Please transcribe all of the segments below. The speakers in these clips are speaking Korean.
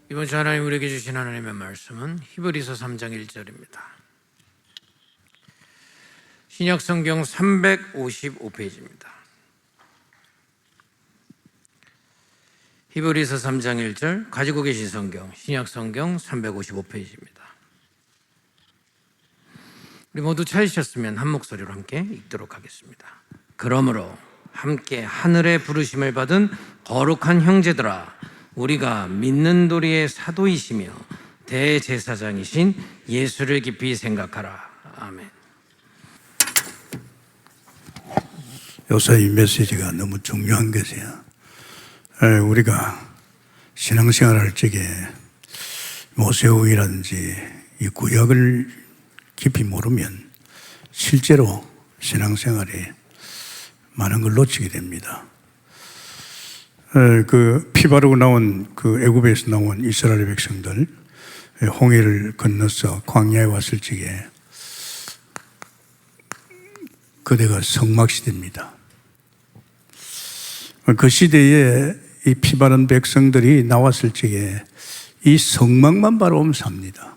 이번 주 하나님 우리에게 주신 하나님의 말씀은 히브리서 3장 1절입니다. 신약성경 355페이지입니다. 히브리서 3장 1절 가지고 계신 성경 신약성경 355페이지입니다. 우리 모두 찾으셨으면 한 목소리로 함께 읽도록 하겠습니다. 그러므로 함께 하늘의 부르심을 받은 거룩한 형제들아, 우리가 믿는 도리의 사도이시며 대제사장이신 예수를 깊이 생각하라. 아멘. 요새 이 메시지가 너무 중요한 것이야. 우리가 신앙생활 할 적에 모세오기라든지 이 구약을 깊이 모르면 실제로 신앙생활에 많은 걸 놓치게 됩니다. 그 피 바르고 나온 그 애굽에서 나온 이스라엘 백성들 홍해를 건너서 광야에 왔을 적에 그때가 성막 시대입니다. 그 시대에 이 피 바른 백성들이 나왔을 적에 이 성막만 바라보면 삽니다.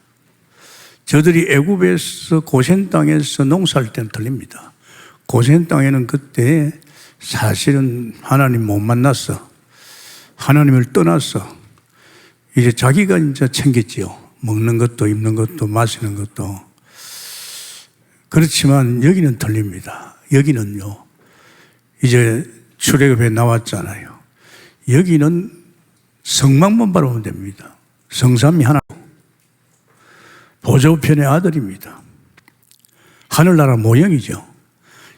저들이 애굽에서 고센 땅에서 농사할 때는 틀립니다. 고센 땅에는 그때 사실은 하나님 못 만났어. 하나님을 떠나서 이제 자기가 이제 챙겼지요. 먹는 것도 입는 것도 마시는 것도. 그렇지만 여기는 틀립니다. 여기는요, 이제 출애굽에 나왔잖아요. 여기는 성막만 바라보면 됩니다. 성삼위 하나, 보조편의 아들입니다. 하늘나라 모형이죠.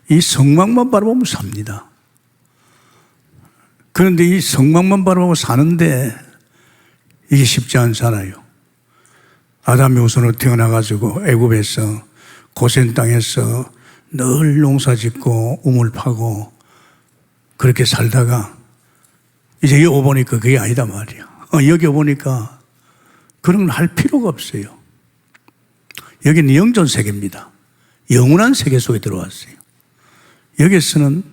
이 성막만 바라보면 삽니다. 그런데 이 성막만 바라보고 사는데 이게 쉽지 않잖아요. 아담이 우선으로 태어나가지고 애굽에서 고센 땅에서 늘 농사 짓고 우물 파고 그렇게 살다가 이제 여기 오보니까 그게 아니다 말이야. 여기 오보니까 그런 걸 할 필요가 없어요. 여기는 영전 세계입니다. 영원한 세계 속에 들어왔어요. 여기서는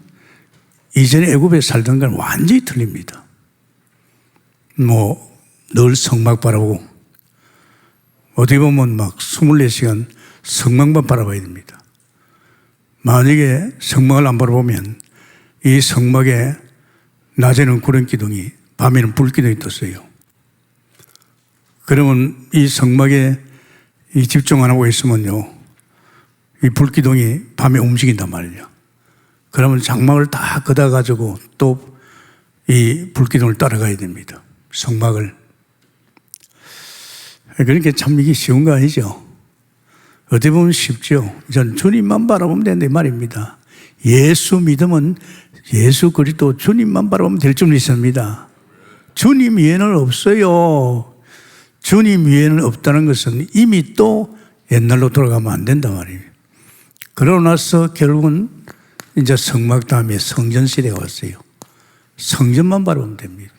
이전에 애굽에 살던 건 완전히 틀립니다. 늘 성막 바라보고 어디 보면 막 24시간 성막만 바라봐야 됩니다. 만약에 성막을 안 바라보면 이 성막에 낮에는 구름기둥이, 밤에는 불기둥이 떴어요. 그러면 이 성막에 이 집중 안 하고 있으면요, 이 불기둥이 밤에 움직인단 말이에요. 그러면 장막을 다 걷어가지고 또 이 불기둥을 따라가야 됩니다. 성막을. 그러니까 참 이게 쉬운 거 아니죠? 어떻게 보면 쉽죠? 전 주님만 바라보면 된다 말입니다. 예수 믿으면 예수 그리스도 주님만 바라보면 될 줄 믿습니다. 주님 외에는 없어요. 주님 외에는 없다는 것은 이미 또 옛날로 돌아가면 안 된단 말이에요. 그러고 나서 결국은 이제 성막 다음에 성전 시대가 왔어요. 성전만 바라보면 됩니다.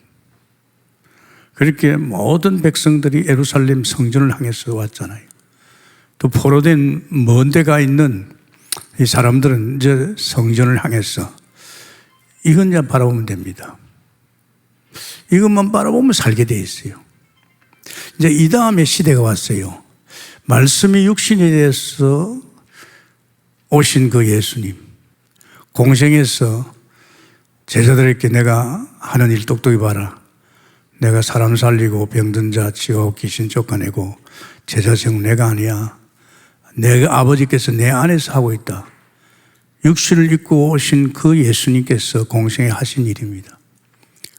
그렇게 모든 백성들이 예루살렘 성전을 향해서 왔잖아요. 또 포로된 먼 데 가 있는 이 사람들은 이제 성전을 향해서 이건 이제 바라보면 됩니다. 이것만 바라보면 살게 돼 있어요. 이제 이 다음에 시대가 왔어요. 말씀이 육신이 돼서 오신 그 예수님. 공생에서 제자들에게 내가 하는 일 똑똑히 봐라. 내가 사람 살리고 병든 자 치유하고 귀신 쫓아내고 제자 세운 내가 아니야. 내가 아버지께서 내 안에서 하고 있다. 육신을 입고 오신 그 예수님께서 공생에 하신 일입니다.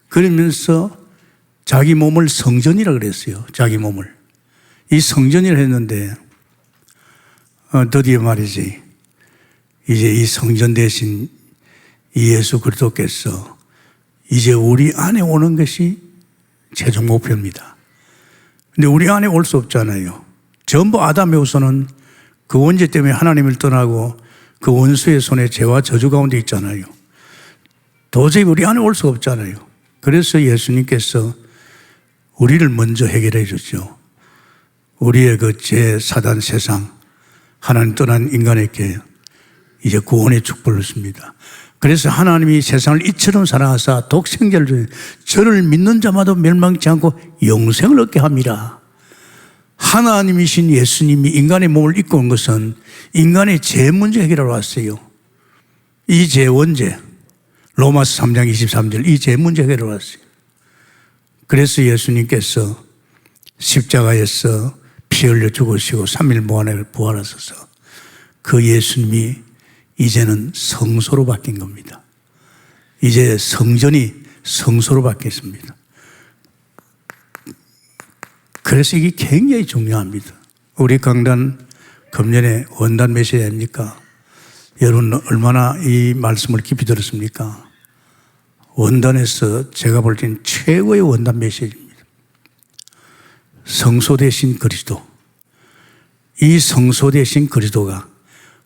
그러면서 자기 몸을 성전이라 그랬어요. 자기 몸을. 이 성전이라 했는데 드디어 말이지. 이제 이 성전 대신 이 예수 그리스도께서 이제 우리 안에 오는 것이 최종 목표입니다. 근데 우리 안에 올 수 없잖아요. 전부 아담의 후손은 그 원죄 때문에 하나님을 떠나고 그 원수의 손에 죄와 저주 가운데 있잖아요. 도저히 우리 안에 올 수가 없잖아요. 그래서 예수님께서 우리를 먼저 해결해 줬죠. 우리의 그 죄, 사단, 세상, 하나님 떠난 인간에게 이제 구원의 축복을 줍니다. 그래서 하나님이 세상을 이처럼 사랑하사 독생자를 주니 저를 믿는 자마다 멸망치 않고 영생을 얻게 합니다. 하나님이신 예수님이 인간의 몸을 입고 온 것은 인간의 죄 문제 해결하러 왔어요. 이 죄 원죄, 로마서 3장 23절 이 죄 문제 해결하러 왔어요. 그래서 예수님께서 십자가에서 피 흘려 죽으시고 3일 만에 부활하셔서 그 예수님이 이제는 성소로 바뀐 겁니다. 이제 성전이 성소로 바뀌었습니다. 그래서 이게 굉장히 중요합니다. 우리 강단 금년에 원단 메시지 아닙니까? 여러분 얼마나 이 말씀을 깊이 들었습니까? 원단에서 제가 볼 때는 최고의 원단 메시지입니다. 성소 대신 그리스도. 이 성소 대신 그리스도가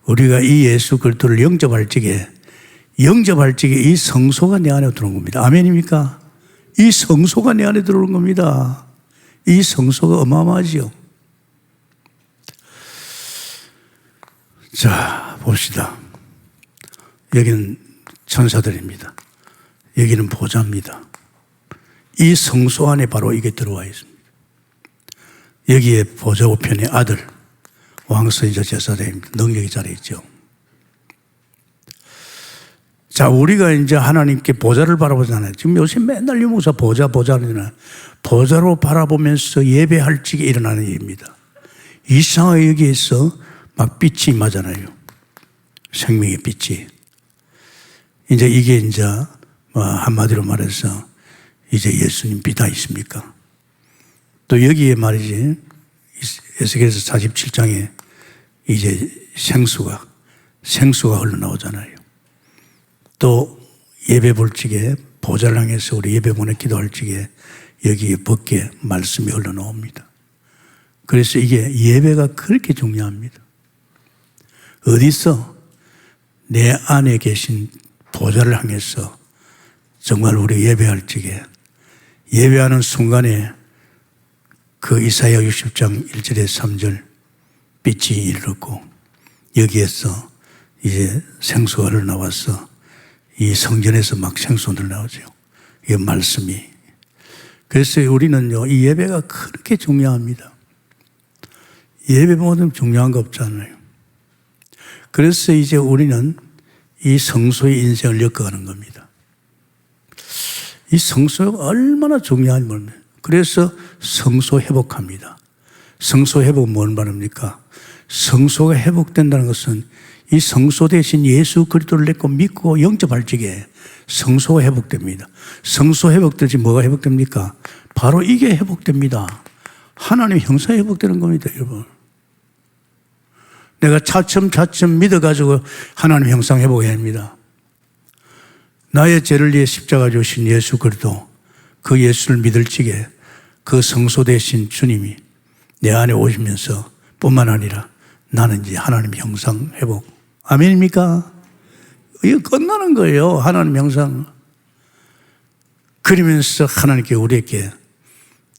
우리가 이 예수 그리스도를 영접할 적에 이 성소가 내 안에 들어온 겁니다. 아멘입니까? 이 성소가 내 안에 들어온 겁니다. 이 성소가 어마어마하지요. 자, 봅시다. 여기는 천사들입니다. 여기는 보좌입니다. 이 성소 안에 바로 이게 들어와 있습니다. 여기에 보좌 우편의 아들, 왕선지자 제사장입니다. 능력이 자리에 있죠. 자, 우리가 이제 하나님께 보좌를 바라보잖아요. 지금 요새 맨날 유목사 보좌하잖아요. 보좌로 바라보면서 예배할 적에 일어나는 일입니다. 이상하게 여기에서 막 빛이 임하잖아요. 생명의 빛이. 이제 이게 이제 한마디로 말해서 이제 예수님 빛 아니십니까? 또 여기에 말이지 에스겔서 47장에 이제 생수가 흘러나오잖아요. 또 예배 볼 적에 보좌를 향해서 우리 예배 보내 기도할 적에 여기에 벗게 말씀이 흘러나옵니다. 그래서 이게 예배가 그렇게 중요합니다. 어디서 내 안에 계신 보좌를 향해서 정말 우리 예배할 적에 예배하는 순간에 그 이사야 60장 1절에 3절 빛이 이르렀고 여기에서 이제 생수가 흘러나와서 이 성전에서 막 생수가 흘러나오죠. 이 말씀이. 그래서 우리는요, 이 예배가 그렇게 중요합니다. 예배보다 중요한 거 없잖아요. 그래서 이제 우리는 이 성소의 인생을 엮어가는 겁니다. 이 성소가 얼마나 중요한지 모릅니다. 그래서 성소 회복합니다. 성소 회복은 뭔 말입니까? 성소가 회복된다는 것은 이 성소 대신 예수 그리스도를 믿고 영접할 적에 성소가 회복됩니다. 성소 회복되지 뭐가 회복됩니까? 바로 이게 회복됩니다. 하나님의 형상이 회복되는 겁니다, 여러분. 내가 차츰 믿어가지고 하나님의 형상 회복해야 합니다. 나의 죄를 위해 십자가 주신 예수 그리스도, 그 예수를 믿을 적에 그 성소 대신 주님이 내 안에 오시면서 뿐만 아니라 나는 이제 하나님의 형상 회복. 아멘입니까? 이거 끝나는 거예요. 하나님의 형상. 그러면서 하나님께 우리에게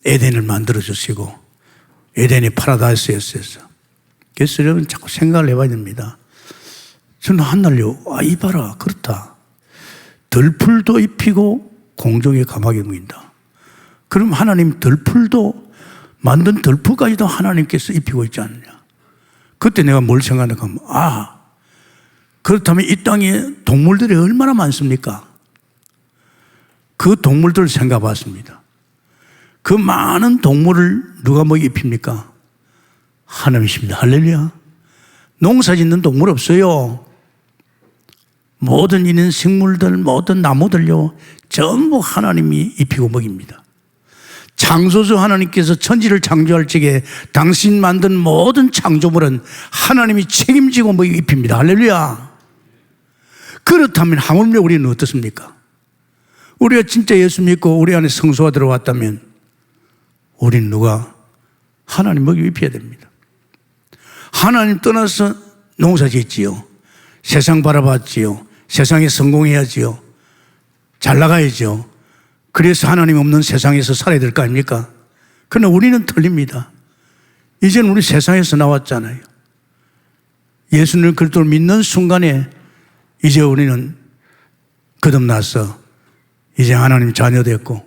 에덴을 만들어주시고 에덴이 파라다이스였어요. 그래서 여러분 자꾸 생각을 해봐야 됩니다. 저는 한날요, 이봐라, 그렇다. 들풀도 입히고 공중에 가마귀 먹인다. 그럼 하나님 들풀도 만든 들풀까지도 하나님께서 입히고 있지 않느냐. 그때 내가 뭘 생각하냐 하면 그렇다면 이 땅에 동물들이 얼마나 많습니까? 그 동물들을 생각해 봤습니다. 그 많은 동물을 누가 입힙니까? 하나님이십니다. 할렐루야. 농사 짓는 동물 없어요. 모든 있는 식물들, 모든 나무들요, 전부 하나님이 입히고 먹입니다. 창조주 하나님께서 천지를 창조할 적에 당신 만든 모든 창조물은 하나님이 책임지고 입힙니다. 할렐루야. 그렇다면 하물며 우리는 어떻습니까? 우리가 진짜 예수 믿고 우리 안에 성소가 들어왔다면 우리는 누가? 하나님 먹이 입혀야 됩니다. 하나님 떠나서 농사 짓지요. 세상 바라봤지요. 세상에 성공해야지요. 잘 나가야죠. 그래서 하나님 없는 세상에서 살아야 될 거 아닙니까? 그러나 우리는 틀립니다. 이제는 우리 세상에서 나왔잖아요. 예수님 그리스도를 믿는 순간에 이제 우리는 거듭나서 이제 하나님 자녀 됐고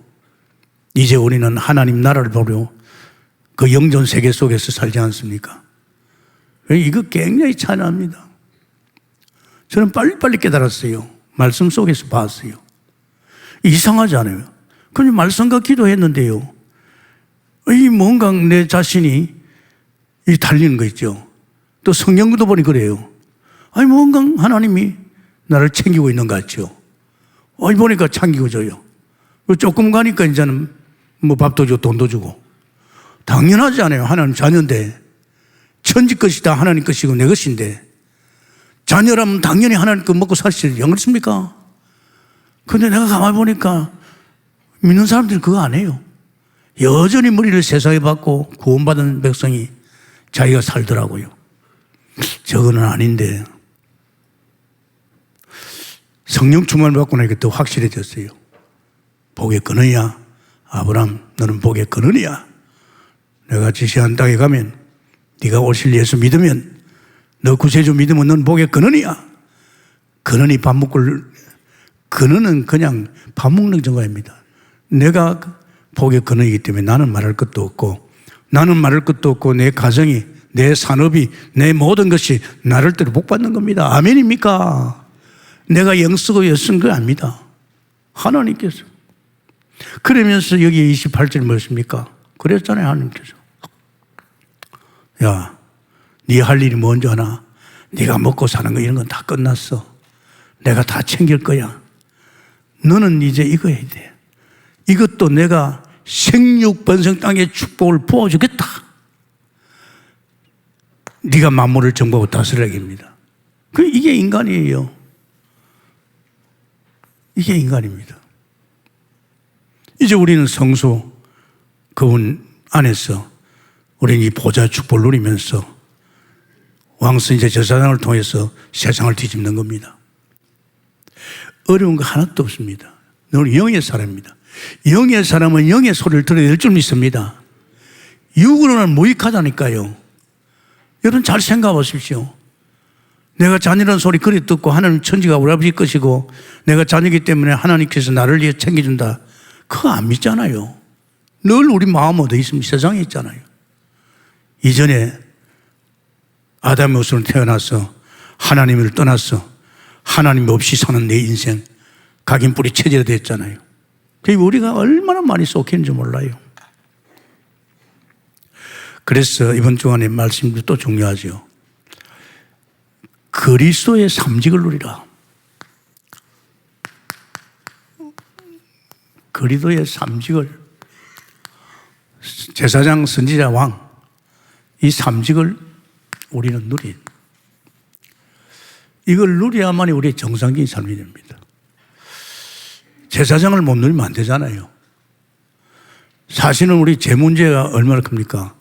이제 우리는 하나님 나라를 보려 그 영전 세계 속에서 살지 않습니까? 이거 굉장히 찬양합니다. 저는 빨리빨리 깨달았어요. 말씀 속에서 봤어요. 이상하지 않아요? 그냥 말씀과 기도했는데요. 이 뭔가 내 자신이 이 달리는 거 있죠. 또 성경도 보니 그래요. 아니 뭔가 하나님이 나를 챙기고 있는 것 같죠. 보니까 챙기고 줘요. 조금 가니까 이제는 뭐 밥도 주고 돈도 주고. 당연하지 않아요. 하나님 자녀인데. 천지 것이 다 하나님 것이고 내 것인데. 자녀라면 당연히 하나님 것 먹고 살지. 안 그렇습니까? 근데 내가 가만히 보니까 믿는 사람들은 그거 안 해요. 여전히 머리를 세상에 받고 구원받은 백성이 자기가 살더라고요. 저거는 아닌데. 성령 충만을 받고 나니까 더 확실해졌어요. 복의 근원이야. 아브람 너는 복의 근원이야. 내가 지시한 땅에 가면 네가 오실 예수 믿으면 너 구세주 믿으면 넌 복의 근원이야. 근원이 밥 먹을 근원은 그냥 밥 먹는 정도입니다. 내가 복의 근원이기 때문에 나는 말할 것도 없고 내 가정이 내 산업이 내 모든 것이 나를 때로 복받는 겁니다. 아멘입니까? 내가 영쓰고 엿쓴 거 아닙니다. 하나님께서. 그러면서 여기 28절 무엇입니까? 그랬잖아요. 하나님께서. 야, 네 할 일이 뭔지 아나? 네가 먹고 사는 거 이런 건 다 끝났어. 내가 다 챙길 거야. 너는 이제 이거 해야 돼. 이것도 내가 생육 번성 땅의 축복을 부어주겠다. 네가 만물을 정복하고 다스리기입니다. 이게 인간이에요. 이게 인간입니다. 이제 우리는 성소 그분 안에서 우리는 이 보좌 축복을 누리면서 왕선제 제사장을 통해서 세상을 뒤집는 겁니다. 어려운 거 하나도 없습니다. 너는 영의 사람입니다. 영의 사람은 영의 소리를 들어야 될 줄 믿습니다. 육으로는 무익하다니까요. 여러분 잘 생각해 보십시오. 내가 자녀라는 소리 그리 듣고 하나님 천지가 우리 아버지 것이고 내가 자녀이기 때문에 하나님께서 나를 위해 챙겨준다. 그거 안 믿잖아요. 늘 우리 마음 어디 있습니까? 세상에 있잖아요. 이전에 아담의 옷으로 태어나서 하나님을 떠나서 하나님 없이 사는 내 인생 각인뿌리 체제가 됐잖아요. 우리가 얼마나 많이 쏟기는지 몰라요. 그래서 이번 주간의 말씀도 또 중요하죠. 그리스도의 삼직을 누리라. 그리스도의 삼직을 제사장, 선지자, 왕 이 삼직을 우리는 누린 이걸 누려야만이 우리의 정상적인 삶이 됩니다. 제사장을 못 누리면 안 되잖아요. 사실은 우리 죄 문제가 얼마나 큽니까?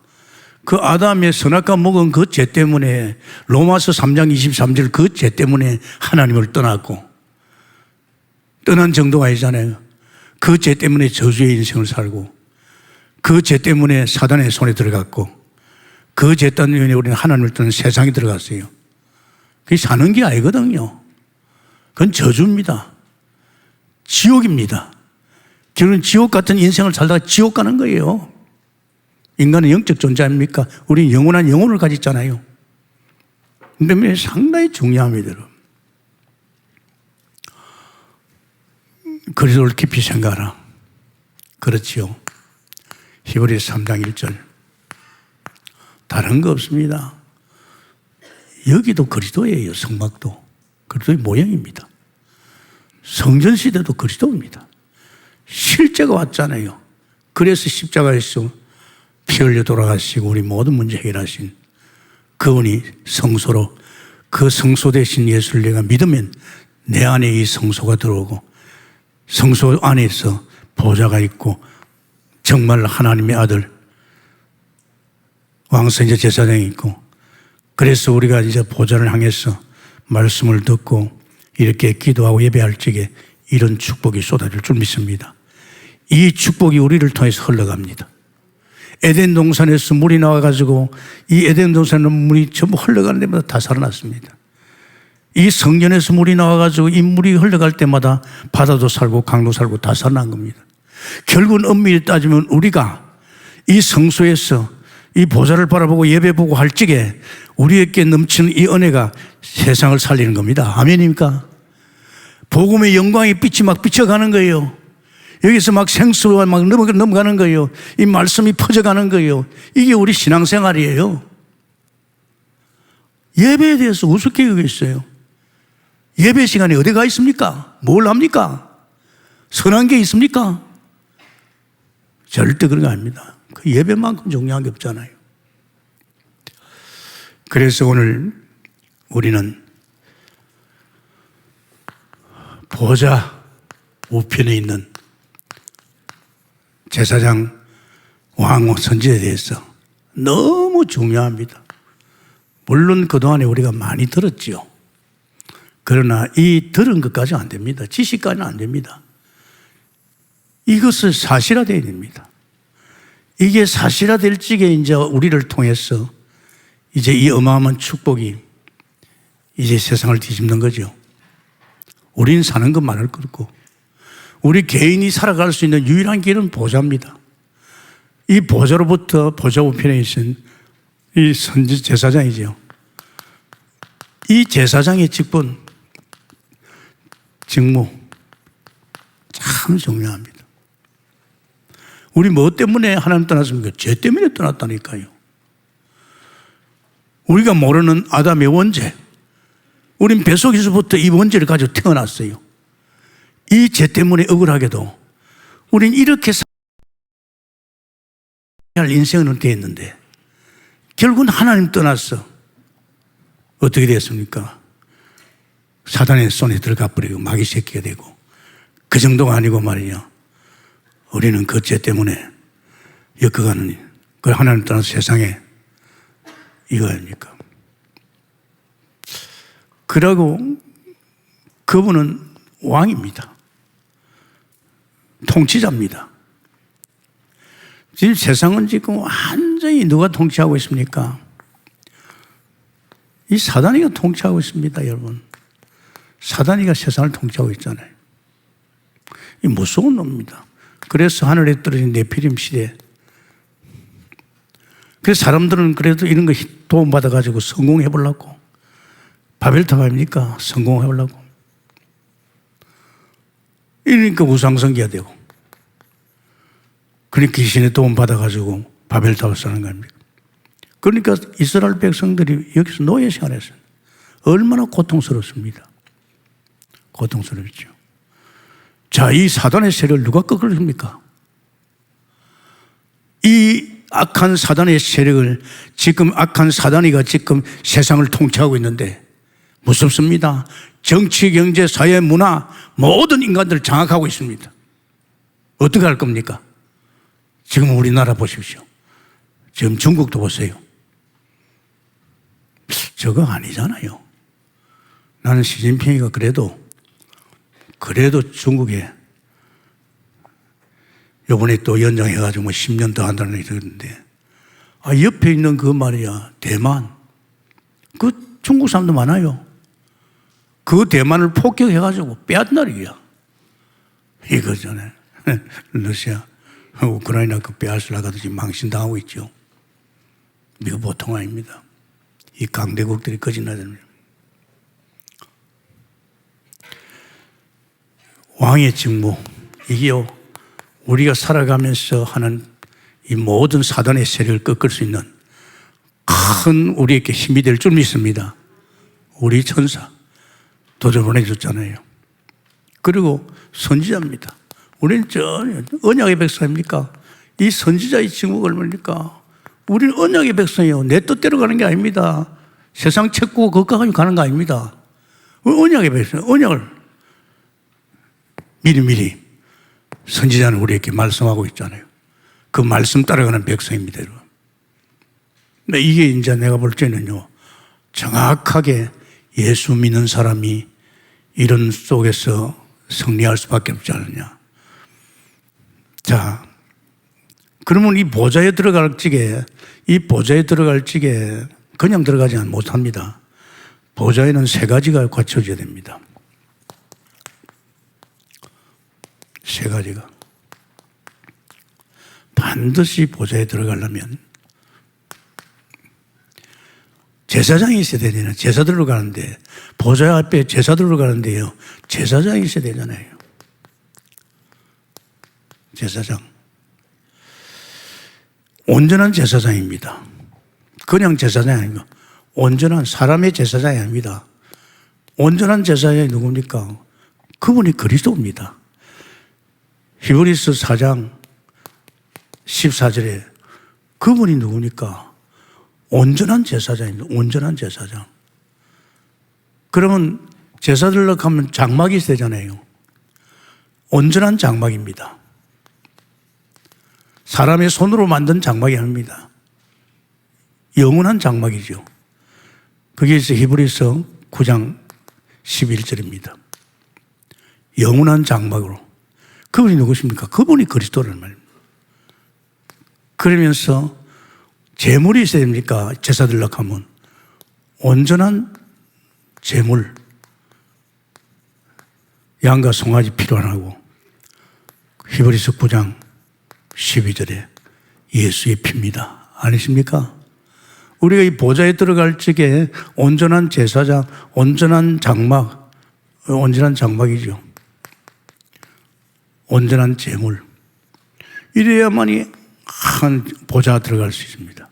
그 아담의 선악과 먹은 그 죄 때문에 로마서 3장 23절 그 죄 때문에 하나님을 떠났고 떠난 정도가 아니잖아요. 그 죄 때문에 저주의 인생을 살고 그 죄 때문에 사단의 손에 들어갔고 그 죄 때문에 우리는 하나님을 떠난 세상에 들어갔어요. 그게 사는 게 아니거든요. 그건 저주입니다. 지옥입니다. 결국은 지옥 같은 인생을 살다가 지옥 가는 거예요. 인간은 영적 존재 아닙니까? 우리는 영원한 영혼을 가졌잖아요. 근데 상당히 중요합니다. 그리스도를 깊이 생각하라. 그렇지요. 히브리서 3장 1절. 다른 거 없습니다. 여기도 그리스도예요. 성막도. 그리스도의 모형입니다. 성전시대도 그리스도입니다. 실제가 왔잖아요. 그래서 십자가에서 피 흘려 돌아가시고 우리 모든 문제 해결하신 그분이 성소로 그 성소 대신 예수를 내가 믿으면 내 안에 이 성소가 들어오고 성소 안에서 보좌가 있고 정말 하나님의 아들 왕선제 제사장이 있고 그래서 우리가 이제 보좌를 향해서 말씀을 듣고 이렇게 기도하고 예배할 적에 이런 축복이 쏟아질 줄 믿습니다. 이 축복이 우리를 통해서 흘러갑니다. 에덴 동산에서 물이 나와가지고 이 에덴 동산은 물이 전부 흘러가는 데마다 다 살아났습니다. 이 성전에서 물이 나와가지고 이 물이 흘러갈 때마다 바다도 살고 강도 살고 다 살아난 겁니다. 결국은 엄밀히 따지면 우리가 이 성소에서 이 보좌를 바라보고 예배보고 할 적에 우리에게 넘치는 이 은혜가 세상을 살리는 겁니다. 아멘입니까? 복음의 영광의 빛이 막 비쳐가는 거예요. 여기서 막 생수가 막 넘어가는 거예요. 이 말씀이 퍼져가는 거예요. 이게 우리 신앙생활이에요. 예배에 대해서 우습게 여기겠어요. 예배 시간에 어디 가 있습니까? 뭘 합니까? 선한 게 있습니까? 절대 그런 거 아닙니다. 그 예배만큼 중요한 게 없잖아요. 그래서 오늘 우리는 보좌 우편에 있는 제사장 왕 선지에 대해서 너무 중요합니다. 물론 그동안에 우리가 많이 들었지요. 그러나 이 들은 것까지는 안 됩니다. 지식까지는 안 됩니다. 이것을 사실화되어야 됩니다. 이게 사실화될 적에 이제 우리를 통해서 이제 이 어마어마한 축복이 이제 세상을 뒤집는 거죠. 우리는 사는 것 말할 것 없고 우리 개인이 살아갈 수 있는 유일한 길은 보좌입니다. 이 보좌로부터 보좌 우편에 있은 이 선지 제사장이죠. 이 제사장의 직무 참 중요합니다. 우리 뭐 때문에 하나님 떠났습니까? 죄 때문에 떠났다니까요. 우리가 모르는 아담의 원죄, 우린 뱃속에서부터 이 원죄를 가지고 태어났어요. 이 죄 때문에 억울하게도 우린 이렇게 살 인생은 되었는데 결국은 하나님 떠나서 어떻게 됐습니까? 사단의 손에 들어가 버리고 마귀 새끼가 되고 그 정도가 아니고 말이야. 우리는 그 죄 때문에 엮어가는 그 하나님 떠나서 세상에 이거 아닙니까? 그러고 그분은 왕입니다. 통치자입니다. 지금 세상은 지금 완전히 누가 통치하고 있습니까? 이 사단이가 통치하고 있습니다, 여러분. 사단이가 세상을 통치하고 있잖아요. 이 무서운 놈입니다. 그래서 하늘에 떨어진 네피림 시대. 그래서 사람들은 그래도 이런 거 도움받아가지고 성공해 보려고. 바벨탑 아닙니까? 성공해 보려고. 이러니까 우상성기가 되고. 그러니까 귀신의 도움받아가지고 바벨탑을 쓰는 거 아닙니까? 그러니까 이스라엘 백성들이 여기서 노예 생활했어요. 얼마나 고통스럽습니다. 고통스럽죠. 자, 이 사단의 세력을 누가 꺾을습니까? 이 악한 사단의 세력을 지금 악한 사단이가 지금 세상을 통치하고 있는데 무섭습니다. 정치, 경제, 사회, 문화 모든 인간들을 장악하고 있습니다. 어떻게 할 겁니까? 지금 우리나라 보십시오. 지금 중국도 보세요. 저거 아니잖아요. 나는 시진핑이가 그래도 중국에 이번에 또 연장해가지고 뭐 10년 더 한다는 얘기 들었는데, 옆에 있는 그 말이야, 대만. 그 중국 사람도 많아요. 그 대만을 폭격해가지고 빼앗는다는 얘기야. 이거잖아요. 러시아, 우크라이나 그 빼앗으려고 하듯이 망신당하고 있죠. 이거 보통 아닙니다. 이 강대국들이 거짓말하는 왕의 직무, 이게요, 우리가 살아가면서 하는 이 모든 사단의 세력을 꺾을 수 있는 큰 우리에게 힘이 될 줄 믿습니다. 우리 천사 도저 보내줬잖아요. 그리고 선지자입니다. 우리는 전혀 언약의 백성입니까? 이 선지자의 직무가 얼마입니까? 우리는 언약의 백성이에요. 내 뜻대로 가는 게 아닙니다. 세상 책고 거기까지 가는 거 아닙니다. 언약의 백성, 언약을 미리미리 선지자는 우리에게 말씀하고 있잖아요. 그 말씀 따라가는 백성입니다, 여러분. 근데 이게 이제 내가 볼 때는요, 정확하게 예수 믿는 사람이 이런 속에서 승리할 수밖에 없지 않느냐. 자, 그러면 이 보좌에 들어갈 적에 그냥 들어가지 못합니다. 보좌에는 세 가지가 갖춰져야 됩니다. 세 가지가. 반드시 보좌에 들어가려면 제사장이 있어야 되잖아요. 제사 들러 가는데, 보좌 앞에 제사 들러 가는데요, 제사장이 있어야 되잖아요. 제사장. 온전한 제사장입니다. 그냥 제사장이 아니고 온전한 사람의 제사장이 아닙니다. 온전한 제사장이 누굽니까? 그분이 그리스도입니다. 히브리서 4장 14절에 그분이 누굽니까? 온전한 제사장입니다. 온전한 제사장. 그러면 제사 드리러 가면 장막이 있어야 되잖아요. 온전한 장막입니다. 사람의 손으로 만든 장막이 아닙니다. 영원한 장막이죠. 그게 있어 히브리서 9장 11절입니다. 영원한 장막으로. 그분이 누구십니까? 그분이 그리스도라는 말입니다. 그러면서 제물이 있어야 됩니까? 제사 드리러 가면 온전한 제물, 양과 송아지 필요하고 히브리서 9장 12절에 예수의 피입니다. 아니십니까? 우리가 이 보좌에 들어갈 적에 온전한 제사장, 온전한 장막, 온전한 장막이죠. 온전한 제물. 이래야만이 한 보좌 들어갈 수 있습니다.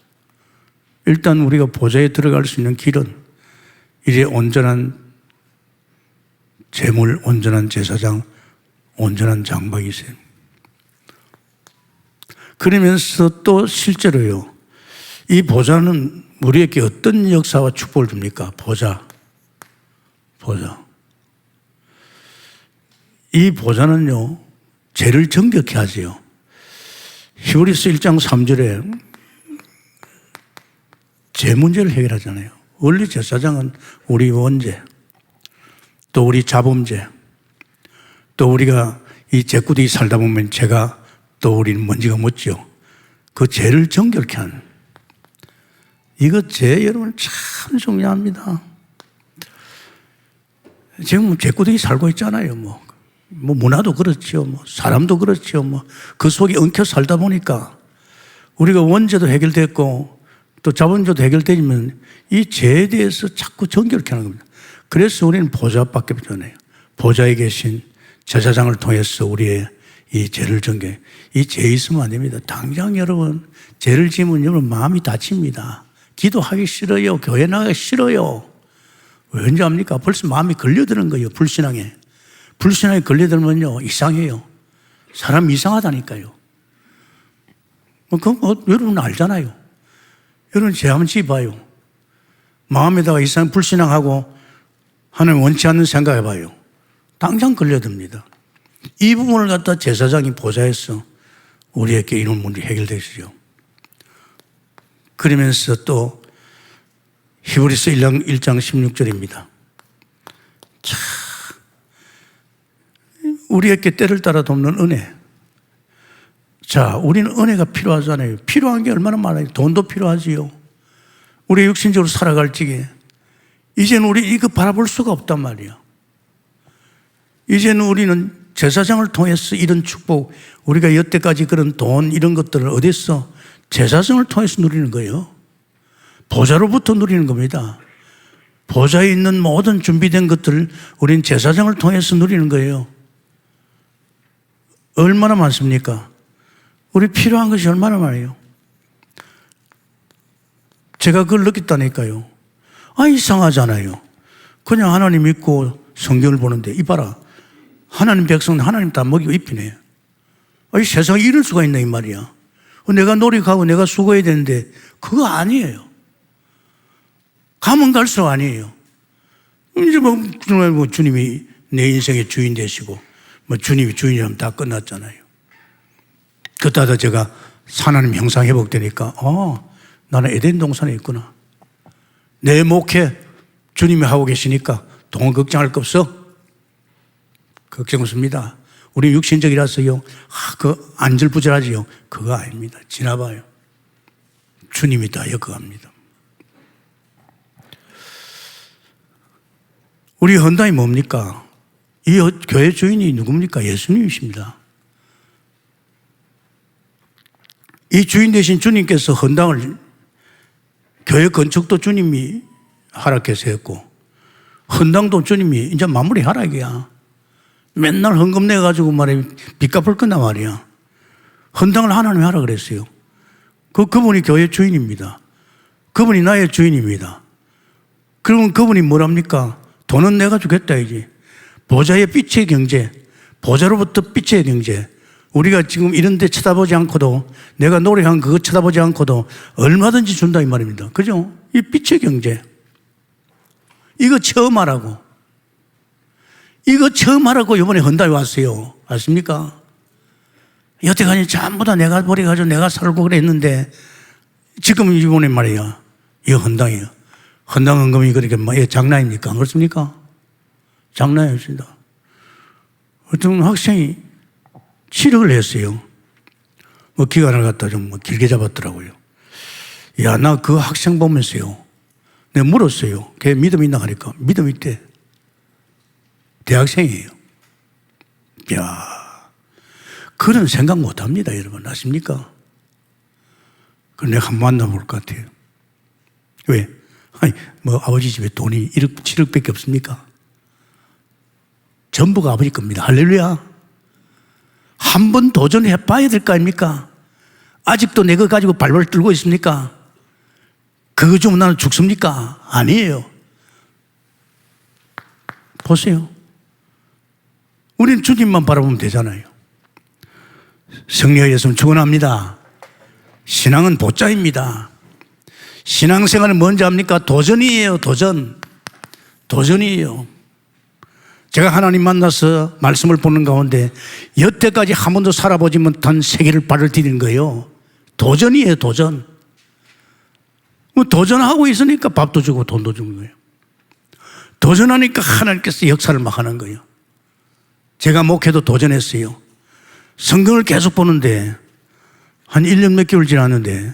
일단 우리가 보좌에 들어갈 수 있는 길은 이제 온전한 제물, 온전한 제사장, 온전한 장막이 있어요. 그러면서 또 실제로요, 이 보좌는 우리에게 어떤 역사와 축복을 줍니까? 보좌. 이 보좌는요, 죄를 정결케 하지요. 히브리서 1장 3절에 죄 문제를 해결하잖아요. 원래 제사장은 우리 원죄, 또 우리 자범죄, 또 우리가 이 죄꾸디 살다 보면 죄가 또 우리는 먼지가 묻죠. 그 죄를 정결케 하는. 이거 죄 여러분 참 중요합니다. 지금 죄꾸디 살고 있잖아요. 뭐 문화도 그렇죠. 사람도 그렇죠. 그 속에 엉켜 살다 보니까 우리가 원죄도 해결됐고 또 자본죄도 해결되면 이 죄에 대해서 자꾸 정결케 하는 겁니다. 그래서 우리는 보좌밖에 없잖아요. 보좌에 계신 제사장을 통해서 우리의 이 죄를 정결. 이 죄 있으면 안 됩니다. 당장 여러분 죄를 지으면 여러분 마음이 다칩니다. 기도하기 싫어요. 교회 나가기 싫어요. 왠지 압니까? 벌써 마음이 걸려드는 거예요. 불신앙에. 불신앙에 걸려들면요, 이상해요. 사람 이상하다니까요. 여러분 알잖아요. 여러분 죄 한번 지어봐요. 마음에다가 이상 불신앙하고 하나님 원치 않는 생각해봐요. 당장 걸려듭니다. 이 부분을 갖다 제사장이 보좌해서 우리에게 이런 문제 해결되시죠. 그러면서 또 히브리서 1장 16절입니다. 참 우리에게 때를 따라 돕는 은혜. 자, 우리는 은혜가 필요하잖아요. 필요한 게 얼마나 많아요. 돈도 필요하지요. 우리 육신적으로 살아갈 적에 이제는 우리 이거 바라볼 수가 없단 말이야. 이제는 우리는 제사장을 통해서 이런 축복, 우리가 여태까지 그런 돈 이런 것들을 어디서 제사장을 통해서 누리는 거예요. 보좌로부터 누리는 겁니다. 보좌에 있는 모든 준비된 것들을 우리는 제사장을 통해서 누리는 거예요. 얼마나 많습니까? 우리 필요한 것이 얼마나 많아요. 제가 그걸 느꼈다니까요. 이상하잖아요. 그냥 하나님 믿고 성경을 보는데 이봐라. 하나님 백성은 하나님 다 먹이고 입히네. 이 세상에 이럴 수가 있나 이 말이야. 내가 노력하고 내가 수고해야 되는데 그거 아니에요. 가면 갈수록 아니에요. 이제 주님이 내 인생의 주인 되시고 주님이 주인이라면 다 끝났잖아요. 그때다 제가 하나님 형상 회복되니까 나는 에덴 동산에 있구나. 내 목회 주님이 하고 계시니까 돈 걱정할 거 없어. 걱정 없습니다. 우리 육신적이라서요. 그 안절부절하지요. 그거 아닙니다. 지나봐요. 주님이 다 엮어갑니다. 우리 헌당이 뭡니까? 이 교회 주인이 누굽니까? 예수님이십니다. 이 주인 되신 주님께서 헌당을, 교회 건축도 주님이 허락해서 했고, 헌당도 주님이 이제 마무리하라 이거야. 맨날 헌금 내가지고 말이야 빚 갚을 거나 말이야. 헌당을 하나님이 하라 그랬어요. 그분이 교회 주인입니다. 그분이 나의 주인입니다. 그러면 그분이 뭐랍니까? 돈은 내가 주겠다 이지. 보좌의 빛의 경제, 보좌로부터 빛의 경제. 우리가 지금 이런 데 쳐다보지 않고도, 내가 노래한 그거 쳐다보지 않고도 얼마든지 준다 이 말입니다. 그죠? 이 빛의 경제. 이거 처음 하라고. 이거 처음 하라고 이번에 헌당에 왔어요. 아십니까? 여태까지 전부 다 내가 버려가지고 내가 살고 그랬는데, 지금 이번에 말이야. 이거 헌당이에요. 헌당 헌금이 그렇게 장난입니까? 안 그렇습니까? 장난이었습니다. 어떤 학생이 7억을 했어요. 기간을 갖다 좀 길게 잡았더라고요. 야, 나 그 학생 보면서요. 내가 물었어요. 걔 믿음 있나 하니까 믿음 있대. 대학생이에요. 야, 그런 생각 못 합니다, 여러분. 아십니까? 그걸 내가 한번 만나볼 것 같아요. 왜? 아니, 아버지 집에 돈이 1억, 7억밖에 없습니까? 전부가 아버지 겁니다. 할렐루야. 한번 도전해 봐야 될 거 아닙니까? 아직도 내 거 가지고 발발 떨고 있습니까? 그거 주면 나는 죽습니까? 아니에요. 보세요. 우리는 주님만 바라보면 되잖아요. 승리의 예수는 축원합니다. 신앙은 보자입니다. 신앙생활은 뭔지 압니까? 도전이에요. 도전. 도전이에요. 제가 하나님 만나서 말씀을 보는 가운데 여태까지 한 번도 살아보지 못한 세계를 발을 디디는 거예요. 도전이에요. 도전. 도전하고 있으니까 밥도 주고 돈도 주는 거예요. 도전하니까 하나님께서 역사를 막 하는 거예요. 제가 목회도 도전했어요. 성경을 계속 보는데 한 1년 몇 개월 지났는데,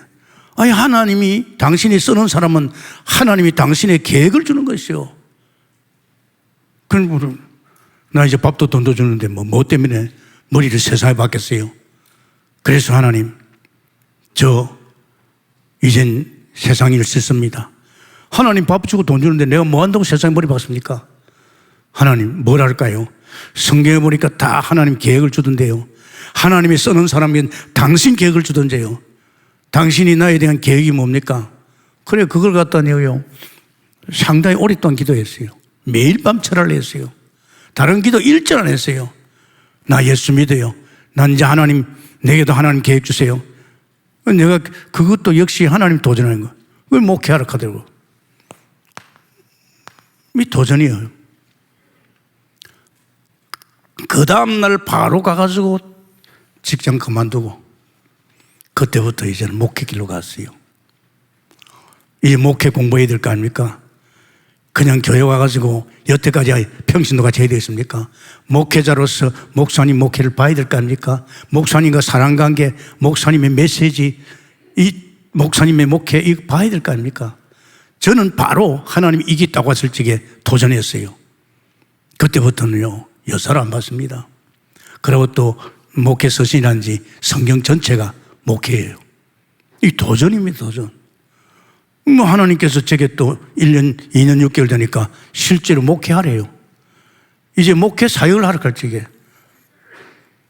아니 하나님이, 당신이 쓰는 사람은 하나님이 당신의 계획을 주는 것이요. 그럼 나 이제 밥도 돈도 주는데 뭐 때문에 머리를 세상에 박겠어요? 그래서 하나님, 저 이젠 세상 일 싫습니다. 하나님 밥 주고 돈 주는데 내가 뭐 한다고 세상에 머리 박습니까? 하나님 뭘 할까요? 성경에 보니까 다 하나님 계획을 주던데요. 하나님이 쓰는 사람은 당신 계획을 주던데요. 당신이 나에 대한 계획이 뭡니까? 그래, 그걸 갖다 내요. 상당히 오랫동안 기도했어요. 매일 밤 철학을 했어요. 다른 기도 일절 안 했어요. 나 예수 믿어요. 난 이제 하나님, 내게도 하나님 계획 주세요. 내가 그것도 역시 하나님 도전하는 거. 그걸 목회하러 가더라고. 이 도전이에요. 그 다음날 바로 가가지고 직장 그만두고 그때부터 이제는 목회길로 갔어요. 이제 목회 공부해야 될 거 아닙니까? 그냥 교회 와가지고 여태까지 평신도 같이 해야 되겠습니까? 목회자로서 목사님 목회를 봐야 될 거 아닙니까? 목사님과 사랑관계, 목사님의 메시지, 이 목사님의 목회 이거 봐야 될 거 아닙니까? 저는 바로 하나님이 이기다고 했을 적에 도전했어요. 그때부터는요, 여사를 안 받습니다. 그리고 또 목회 서신이란지 성경 전체가 목회예요. 이 도전입니다, 도전. 하나님께서 제게 또 1년, 2년 6개월 되니까 실제로 목회하래요. 이제 목회 사역을 하러 갈 적에,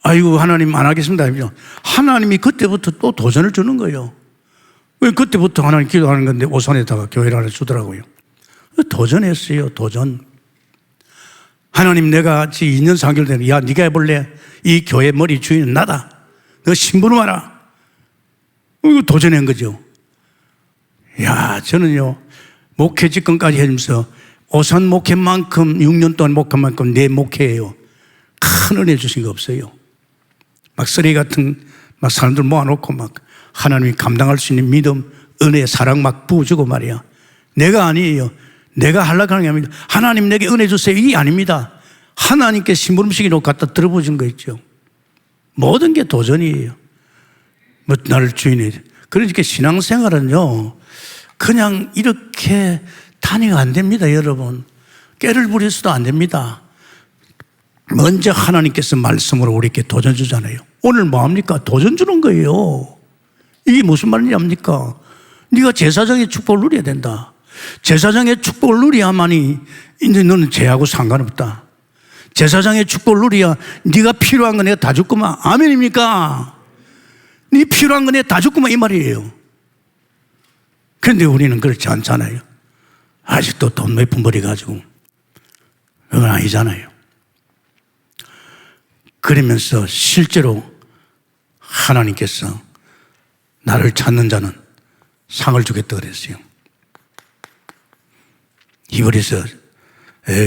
아이고, 하나님 안 하겠습니다. 하나님이 그때부터 또 도전을 주는 거예요. 왜 그때부터 하나님 기도하는 건데 오산에다가 교회를 하나 주더라고요. 도전했어요, 도전. 하나님, 내가 지금 2년 4개월 되는, 야, 네가 해볼래? 이 교회 머리 주인은 나다. 너 신부름 하라. 이거 도전한 거죠. 야, 저는요, 목회 직권까지 해주면서 오산 목회만큼, 6년 동안 목회만큼 내 목회예요. 큰 은혜 주신 거 없어요. 막 쓰레기 같은 막 사람들 모아놓고 막 하나님이 감당할 수 있는 믿음, 은혜, 사랑 막 부어주고 말이야. 내가 아니에요. 내가 하려고 하는 게 아닙니다. 하나님 내게 은혜 주세요. 이게 아닙니다. 하나님께 심부름시키고 갖다 들어보신 거 있죠. 모든 게 도전이에요. 뭐 나를 주인이. 그러니까 신앙생활은요, 그냥 이렇게 단위가 안 됩니다, 여러분. 깨를 부려서도 안 됩니다. 먼저 하나님께서 말씀으로 우리에게 도전 주잖아요. 오늘 뭐합니까? 도전 주는 거예요. 이게 무슨 말이냐입니까? 네가 제사장의 축복을 누려야 된다. 제사장의 축복을 누려야만이 이제 너는 죄하고 상관없다. 제사장의 축복을 누려야 네가 필요한 거 내가 다 줬구만. 아멘입니까? 네 필요한 거 내가 다 줬구만 이 말이에요. 그런데 우리는 그렇지 않잖아요. 아직도 돈 몇 푼 벌어가지고 그건 아니잖아요. 그러면서 실제로 하나님께서 나를 찾는 자는 상을 주겠다 그랬어요. 히브리서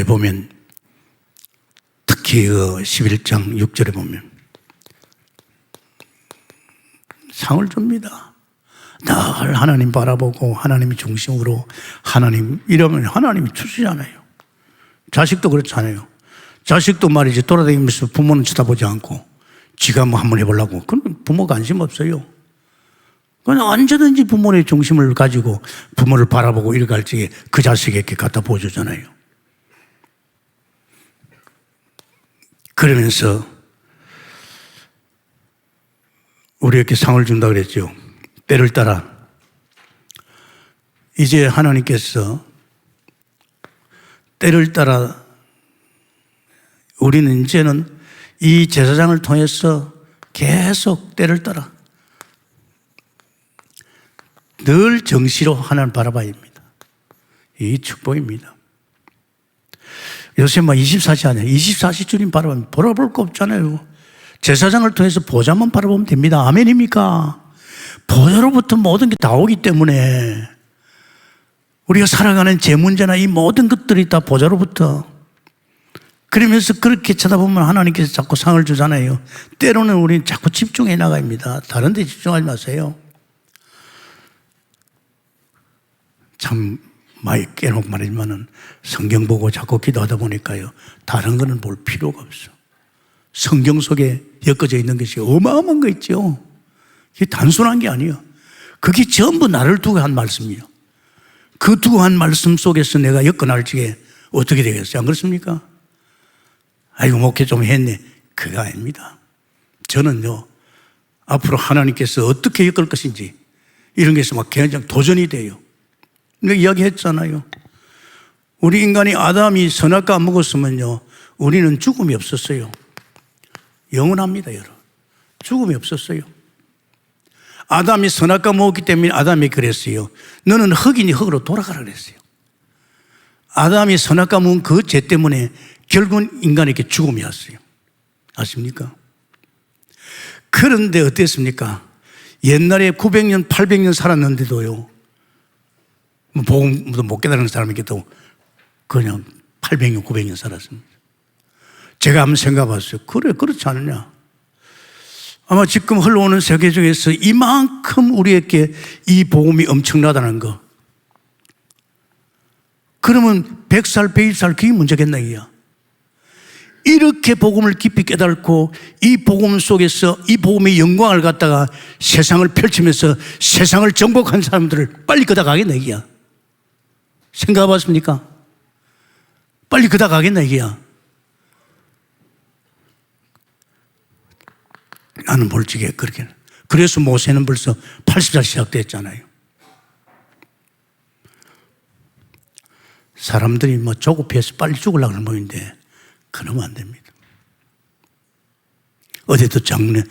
보면 특히 그 11장 6절에 보면 상을 줍니다. 늘 하나님 바라보고 하나님이 중심으로 하나님 이러면 하나님이 주시잖아요. 자식도 그렇잖아요. 자식도 말이지 돌아다니면서 부모는 쳐다보지 않고 지가 뭐 한번 해보려고 그럼 부모 관심 없어요. 그냥 언제든지 부모의 중심을 가지고 부모를 바라보고 이렇게 할 적에 그 자식에게 갖다 보여주잖아요. 그러면서 우리에게 상을 준다 그랬죠. 때를 따라 이제 하나님께서 때를 따라 우리는 이제는 이 제사장을 통해서 계속 때를 따라 늘 정시로 하나님을 바라봐야 합니다. 이 축복입니다. 요새 24시 아니야. 24시 주님 바라보면 바라볼 거 없잖아요. 제사장을 통해서 보좌만 바라보면 됩니다. 아멘입니까? 보좌로부터 모든 게 다 오기 때문에 우리가 살아가는 제 문제나 이 모든 것들이 다 보좌로부터 그러면서 그렇게 쳐다보면 하나님께서 자꾸 상을 주잖아요. 때로는 우리는 자꾸 집중해 나갑니다. 다른 데 집중하지 마세요. 참 많이 깨놓고 말하지만은 성경 보고 자꾸 기도하다 보니까요. 다른 거는 볼 필요가 없어. 성경 속에 엮어져 있는 것이 어마어마한 거 있죠. 이게 단순한 게 아니에요. 그게 전부 나를 두고 한 말씀이에요. 그 두고 한 말씀 속에서 내가 엮어낼 적에 어떻게 되겠어요? 안 그렇습니까? 아이고 목회 좀 했네. 그거 아닙니다. 저는요 앞으로 하나님께서 어떻게 엮을 것인지 이런 게서 막 굉장히 도전이 돼요. 내가 이야기했잖아요. 우리 인간이 아담이 선악과 안 먹었으면요 우리는 죽음이 없었어요. 영원합니다 여러분. 죽음이 없었어요. 아담이 선악과 먹었기 때문에 아담이 그랬어요. 너는 흙이니 흙으로 돌아가라 그랬어요. 아담이 선악과 먹은 그 죄 때문에 결국은 인간에게 죽음이 왔어요. 아십니까? 그런데 어땠습니까? 옛날에 900년, 800년 살았는데도요, 복음도 못 깨달은 사람에게도 그냥 800년, 900년 살았습니다. 제가 한번 생각해 봤어요. 그래, 그렇지 않느냐? 아마 지금 흘러오는 세계 중에서 이만큼 우리에게 이 복음이 엄청나다는 거. 그러면 100살, 120살 그게 문제겠나, 이야. 이렇게 복음을 깊이 깨닫고 이 복음 속에서 이 복음의 영광을 갖다가 세상을 펼치면서 세상을 정복한 사람들을 빨리 그다 가겠나 이게야. 생각해 봤습니까? 빨리 그다 가겠나 이게야. 나는 솔직히 그렇게. 그래서 모세는 벌써 80살 시작됐잖아요. 사람들이 뭐 조급해서 빨리 죽으려고 하는 모인데 그러면 안 됩니다. 어제도 장례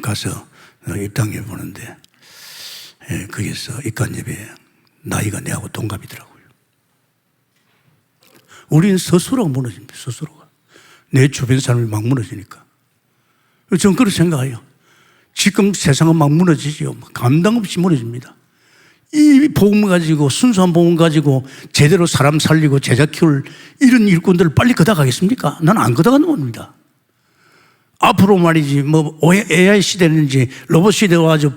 가서 입당해 보는데, 거기서 입관 예배 나이가 내하고 동갑이더라고요. 우리는 스스로가 무너집니다. 스스로가. 내 주변 사람이 막 무너지니까. 저는 그렇게 생각해요. 지금 세상은 막 무너지죠. 감당 없이 무너집니다. 이 복음 가지고 순수한 복음 가지고 제대로 사람 살리고 제자 키울 이런 일꾼들을 빨리 걷어가겠습니까? 나는 안 걷어가는 겁니다. 앞으로 말이지 뭐 AI 시대는지 로봇 시대 와가지고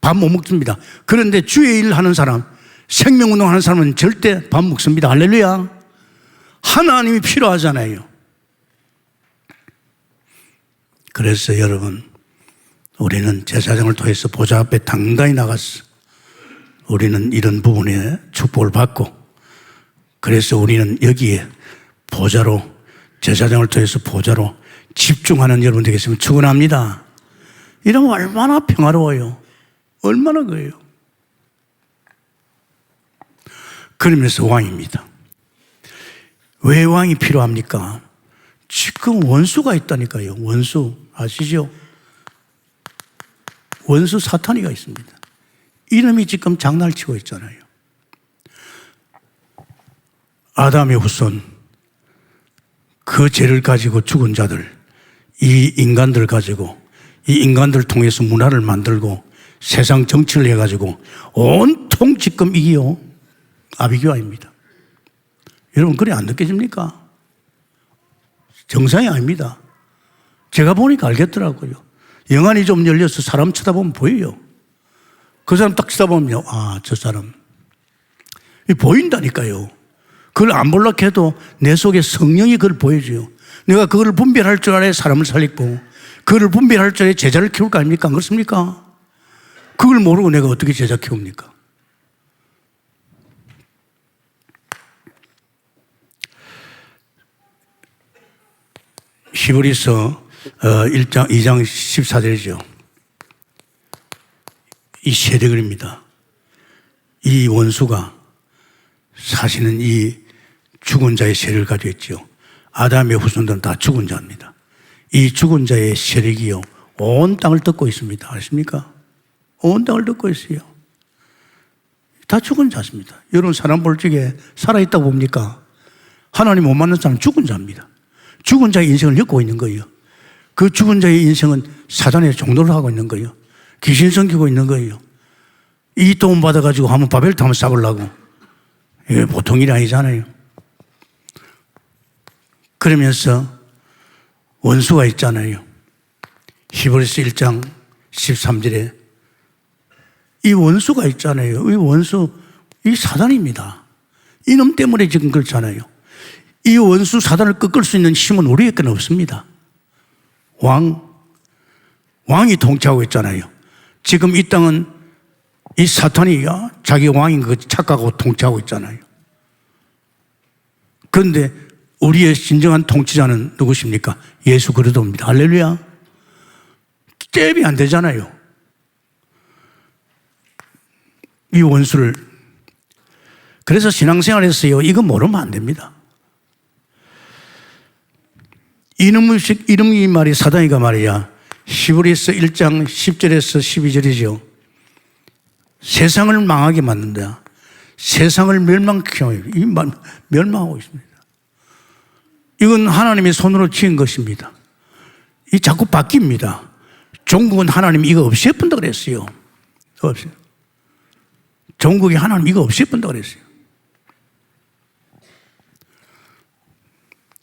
밥 못 먹습니다. 그런데 주의 일 하는 사람, 생명운동 하는 사람은 절대 밥 먹습니다. 할렐루야. 하나님이 필요하잖아요. 그래서 여러분, 우리는 제사장을 통해서 보좌 앞에 당당히 나갔어. 우리는 이런 부분에 축복을 받고 그래서 우리는 여기에 보좌로, 제사장을 통해서 보좌로 집중하는 여러분 되겠으면 축원합니다. 이러면 얼마나 평화로워요. 얼마나 그래요. 그러면서 왕입니다. 왜 왕이 필요합니까? 지금 원수가 있다니까요. 원수 아시죠? 원수 사탄이가 있습니다. 이놈이 지금 장난을 치고 있잖아요. 아담의 후손, 그 죄를 가지고 죽은 자들, 이 인간들 가지고, 이 인간들 통해서 문화를 만들고 세상 정치를 해가지고 온통 지금 이게요, 아비규환입니다. 여러분, 그래 안 느껴집니까? 정상이 아닙니다. 제가 보니까 알겠더라고요. 영안이 좀 열려서 사람 쳐다보면 보여요. 그 사람 딱 쳐다보면요, 아, 저 사람. 보인다니까요. 그걸 안 보려고 해도 내 속에 성령이 그걸 보여줘요. 내가 그걸 분별할 줄 알아야 사람을 살리고, 그걸 분별할 줄 알아야 제자를 키울 거 아닙니까? 안 그렇습니까? 그걸 모르고 내가 어떻게 제자 키웁니까? 히브리서 2장 14절이죠. 이 세대글입니다. 이 원수가 사실은 이 죽은 자의 세력을 가지고 있죠. 아담의 후손들은 다 죽은 자입니다. 이 죽은 자의 세력이요, 온 땅을 덮고 있습니다. 아십니까? 온 땅을 덮고 있어요. 다 죽은 자입니다. 여러분, 사람 볼 적에 살아있다고 봅니까? 하나님 못 만난 사람은 죽은 자입니다. 죽은 자의 인생을 엮고 있는 거예요. 그 죽은 자의 인생은 사단의 종노를 하고 있는 거예요. 귀신 섬기고 있는 거예요. 이 돈 받아가지고 한번 바벨탑 한번 쌓으려고. 이게 보통 일이 아니잖아요. 그러면서 원수가 있잖아요. 히브리서 1장 13절에 이 원수가 있잖아요. 이 원수, 이 사단입니다. 이놈 때문에 지금 그렇잖아요. 이 원수 사단을 꺾을 수 있는 힘은 우리에게는 없습니다. 왕이 통치하고 있잖아요. 지금 이 땅은 이 사탄이 자기 왕인 거 착각하고 통치하고 있잖아요. 그런데 우리의 진정한 통치자는 누구십니까? 예수 그리스도입니다. 할렐루야. 잽이 안 되잖아요. 이 원수를. 그래서 신앙생활에서요, 이거 모르면 안 됩니다. 이놈의 말이 사단이가 말이야. 히브리서 1장 10절에서 12절이죠. 세상을 망하게 만든다. 세상을 멸망하고 있습니다. 이건 하나님의 손으로 지은 것입니다. 이 자꾸 바뀝니다. 종국은 하나님 이거 없애본다 그랬어요. 없어요. 종국이 하나님 이거 없애본다 그랬어요.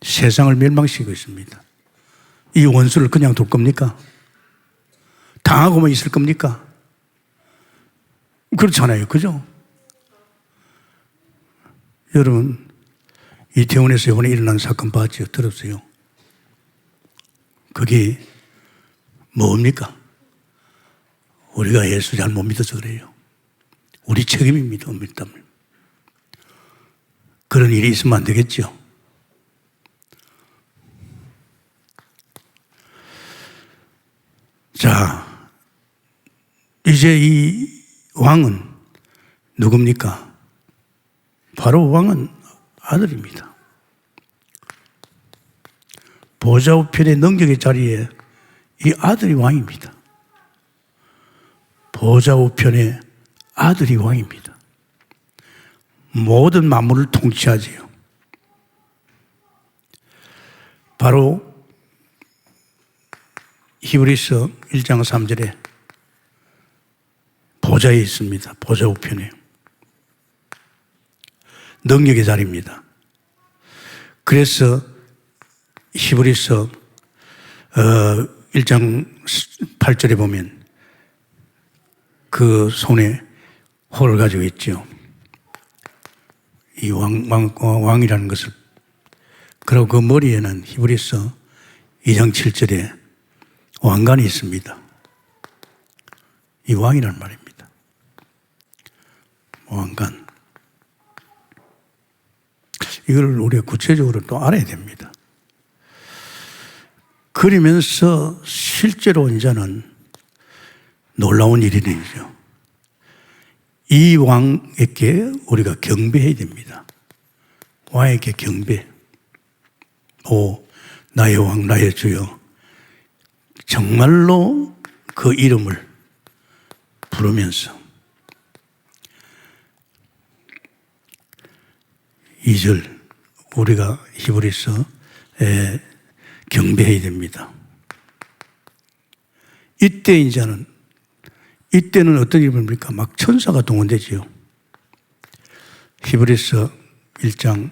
세상을 멸망시키고 있습니다. 이 원수를 그냥 둘 겁니까? 당하고만 있을 겁니까? 그렇잖아요. 그죠? 여러분, 이태원에서 이번에 일어난 사건 봤죠? 들었어요? 그게 뭡니까? 우리가 예수 잘 못 믿어서 그래요. 우리 책임입니다. 믿다면. 그런 일이 있으면 안 되겠죠. 자, 이제 이 왕은 누굽니까? 바로 왕은 아들입니다. 보좌 우편의 능력의 자리에 이 아들이 왕입니다. 보좌 우편의 아들이 왕입니다. 모든 만물을 통치하지요. 바로 히브리서 1장 3절에 보좌에 있습니다. 보좌 우편에. 능력의 자리입니다. 그래서 히브리서 1장 8절에 보면 그 손에 호를 가지고 있죠. 이 왕이라는 것을. 그리고 그 머리에는 히브리서 2장 7절에 왕관이 있습니다. 이 왕이란 말입니다. 왕관. 이걸 우리가 구체적으로 또 알아야 됩니다. 그러면서 실제로 이제는 놀라운 일이 되죠. 이 왕에게 우리가 경배해야 됩니다. 왕에게 경배. 오, 나의 왕, 나의 주여. 정말로 그 이름을 부르면서 2절 우리가 히브리서에 경배해야 됩니다. 이때는 어떤 일이 뭡니까? 막 천사가 동원되지요. 히브리서 1장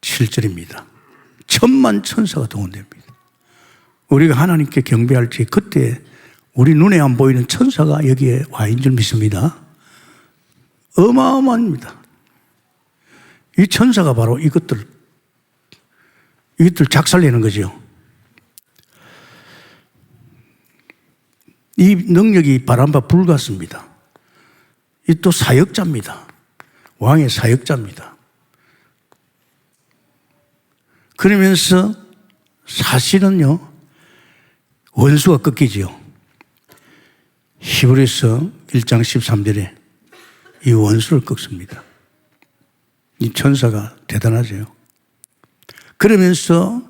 7절입니다. 천만 천사가 동원됩니다. 우리가 하나님께 경배할 때 그때 우리 눈에 안 보이는 천사가 여기에 와 있는 줄 믿습니다. 어마어마합니다. 이 천사가 바로 이것들 작살내는 거죠. 이 능력이 바람과 불 같습니다. 이 또 사역자입니다. 왕의 사역자입니다. 그러면서 사실은요, 원수가 꺾이지요. 히브리서 1장 13절에 이 원수를 꺾습니다. 이 천사가 대단하죠. 그러면서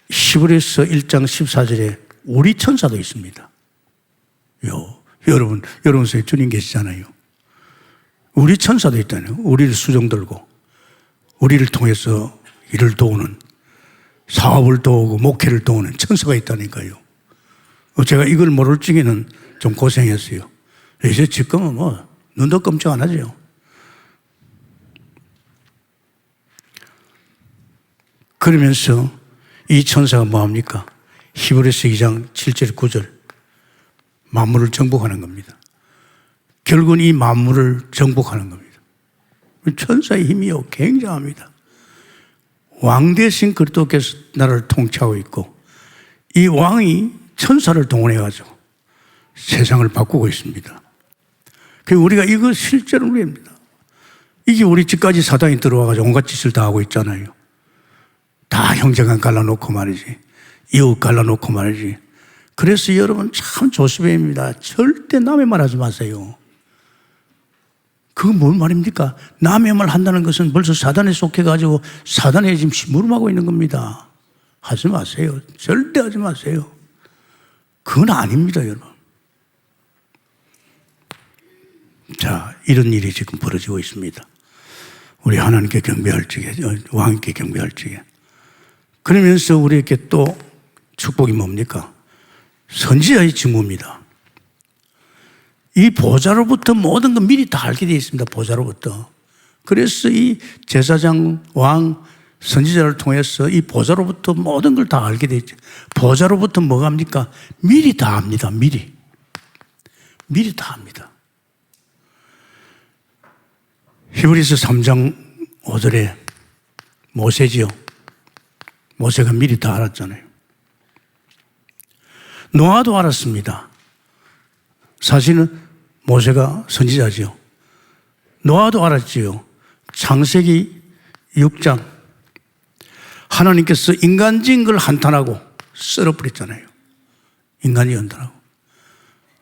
히브리서 1장 14절에 우리 천사도 있습니다. 여러분 속에 주님 계시잖아요. 우리 천사도 있잖아요. 우리를 수종 들고 우리를 통해서 일을 도우는, 사업을 도우고 목회를 도우는 천사가 있다니까요. 제가 이걸 모를 적에는 좀 고생했어요. 이제 지금은 뭐 눈도 깜짝 안 하죠. 그러면서 이 천사가 뭐합니까? 히브리서 2장 7절 9절 만물을 정복하는 겁니다. 결국은 이 만물을 정복하는 겁니다. 천사의 힘이요 굉장합니다. 왕 대신 그리스도께서 나라를 통치하고 있고 이 왕이 천사를 동원해가지고 세상을 바꾸고 있습니다. 우리가 이거 실제로 우리입니다. 이게 우리 집까지 사단이 들어와가지고 온갖 짓을 다 하고 있잖아요. 다 형제간 갈라놓고 말이지, 이웃 갈라놓고 말이지. 그래서 여러분 참 조심해야 합니다. 절대 남의 말 하지 마세요. 그건 뭔 말입니까? 남의 말 한다는 것은 벌써 사단에 속해가지고 사단에 지금 심부름하고 있는 겁니다. 하지 마세요. 절대 하지 마세요. 그건 아닙니다, 여러분. 자, 이런 일이 지금 벌어지고 있습니다. 우리 하나님께 경배할 적에, 왕께 경배할 적에. 그러면서 우리에게 또 축복이 뭡니까? 선지자의 직무입니다. 이 보좌로부터 모든 건 미리 다 알게 되어 있습니다. 보좌로부터. 그래서 이 제사장, 왕, 선지자를 통해서 이 보좌로부터 모든 걸 다 알게 되어 있죠. 보좌로부터 뭐가 합니까? 미리 다 압니다. 미리 다 압니다. 히브리서 3장 5절에 모세지요. 모세가 미리 다 알았잖아요. 노아도 알았습니다. 사실은 모세가 선지자지요. 노아도 알았지요. 창세기 6장 하나님께서 인간적인 걸 한탄하고 썰어버렸잖아요. 인간이 한탄하고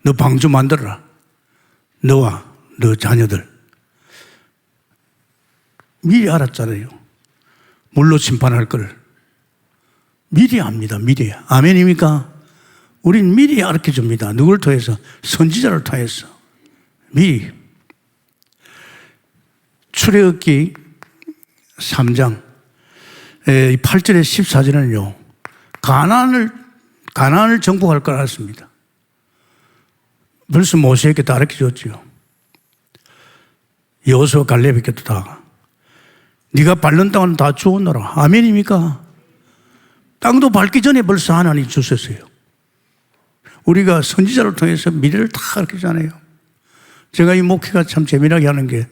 너 방주 만들어라. 너와 너 자녀들. 미리 알았잖아요. 물로 심판할 걸 미리 압니다. 미리. 아멘입니까? 우린 미리 알려줍니다. 누굴 통해서? 선지자를 통해서. 미리. 출애굽기 3장 8절에 14절에는요. 가나안을 정복할 걸 알았습니다. 벌써 모세에게 다 알려줬죠. 여호수아 갈렙에게도 다. 네가 밟는 땅은 다 주었노라. 아멘입니까? 땅도 밟기 전에 벌써 하나님이 주셨어요. 우리가 선지자를 통해서 미래를 다 가르치잖아요. 제가 이 목회가 참 재미나게 하는 게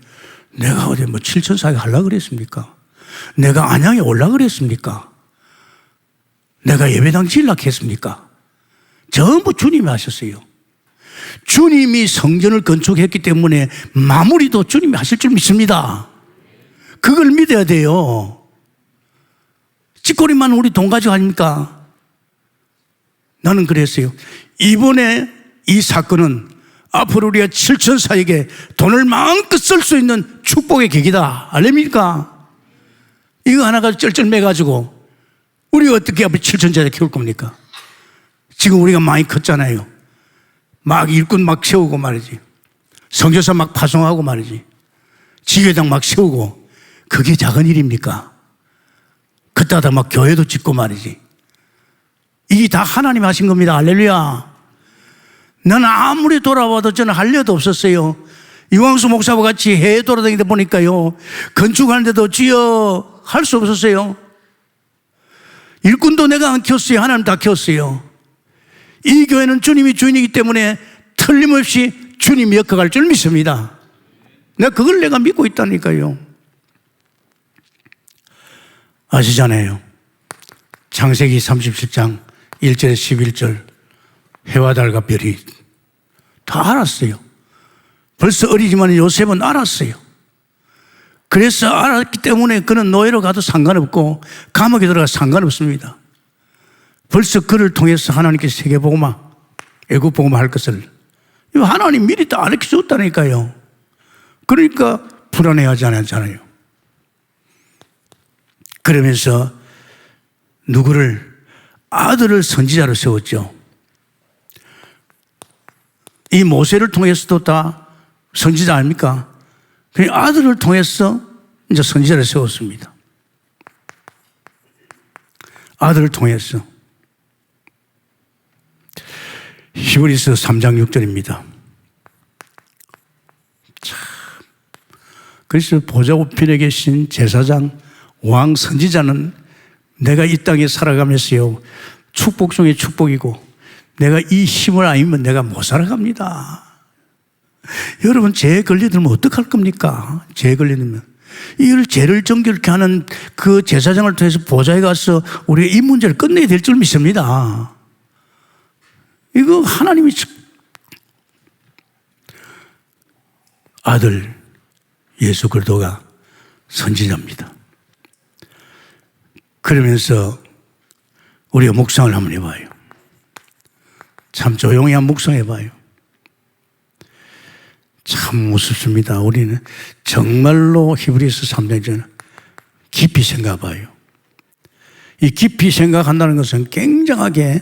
내가 어디 뭐 7천사에 하려고 그랬습니까? 내가 안양에 올라고 그랬습니까? 내가 예배당 지으려고 했습니까? 전부 주님이 하셨어요. 주님이 성전을 건축했기 때문에 마무리도 주님이 하실 줄 믿습니다. 그걸 믿어야 돼요. 찌꺼리만 우리 돈 가지고 아닙니까? 나는 그랬어요. 이번에 이 사건은 앞으로 우리가 7천사에게 돈을 마음껏 쓸 수 있는 축복의 계기다. 알립니까? 이거 하나가 쩔쩔매가지고 우리가 어떻게 앞에 7천자를 키울 겁니까? 지금 우리가 많이 컸잖아요. 막 일꾼 막 세우고 말이지. 선교사 막 파송하고 말이지. 지교당 막 세우고. 그게 작은 일입니까? 그때다 막 교회도 짓고 말이지. 이게 다 하나님 하신 겁니다. 할렐루야. 나는 아무리 돌아봐도 저는 할 일도 없었어요. 이광수 목사와 같이 해외 돌아다니다 보니까요, 건축하는데도 주여 할 수 없었어요. 일꾼도 내가 안 키웠어요. 하나님 다 키웠어요. 이 교회는 주님이 주인이기 때문에 틀림없이 주님이 역할할 줄 믿습니다. 그걸 내가 믿고 있다니까요. 아시잖아요. 창세기 37장 1절에 11절 해와 달과 별이 다 알았어요. 벌써 어리지만 요셉은 알았어요. 그래서 알았기 때문에 그는 노예로 가도 상관없고 감옥에 들어가도 상관없습니다. 벌써 그를 통해서 하나님께서 세계복음화, 애국복음화 할 것을 하나님 미리 다 알려줬다니까요. 그러니까 불안해하지 않았잖아요. 그러면서 누구를, 아들을 선지자로 세웠죠. 이 모세를 통해서도 다 선지자 아닙니까? 그 아들을 통해서 이제 선지자를 세웠습니다. 아들을 통해서. 히브리서 3장 6절입니다. 참. 그래서 보좌우편에 계신 제사장, 왕, 선지자는 내가 이 땅에 살아가면서요, 축복 중에 축복이고, 내가 이 힘을 아니면 내가 못 살아갑니다. 여러분, 죄에 걸리들면 어떡할 겁니까? 죄에 걸리면. 이걸 죄를 정결케 하는 그 제사장을 통해서 보좌에 가서 우리가 이 문제를 끝내야 될 줄 믿습니다. 이거 하나님이 아들 예수 그리스도가 선지자입니다. 그러면서 우리가 묵상을 한번 해봐요. 참 조용히 한번 묵상해봐요. 참 우습습니다. 우리는 정말로 히브리서 3장에는 깊이 생각해봐요. 이 깊이 생각한다는 것은 굉장하게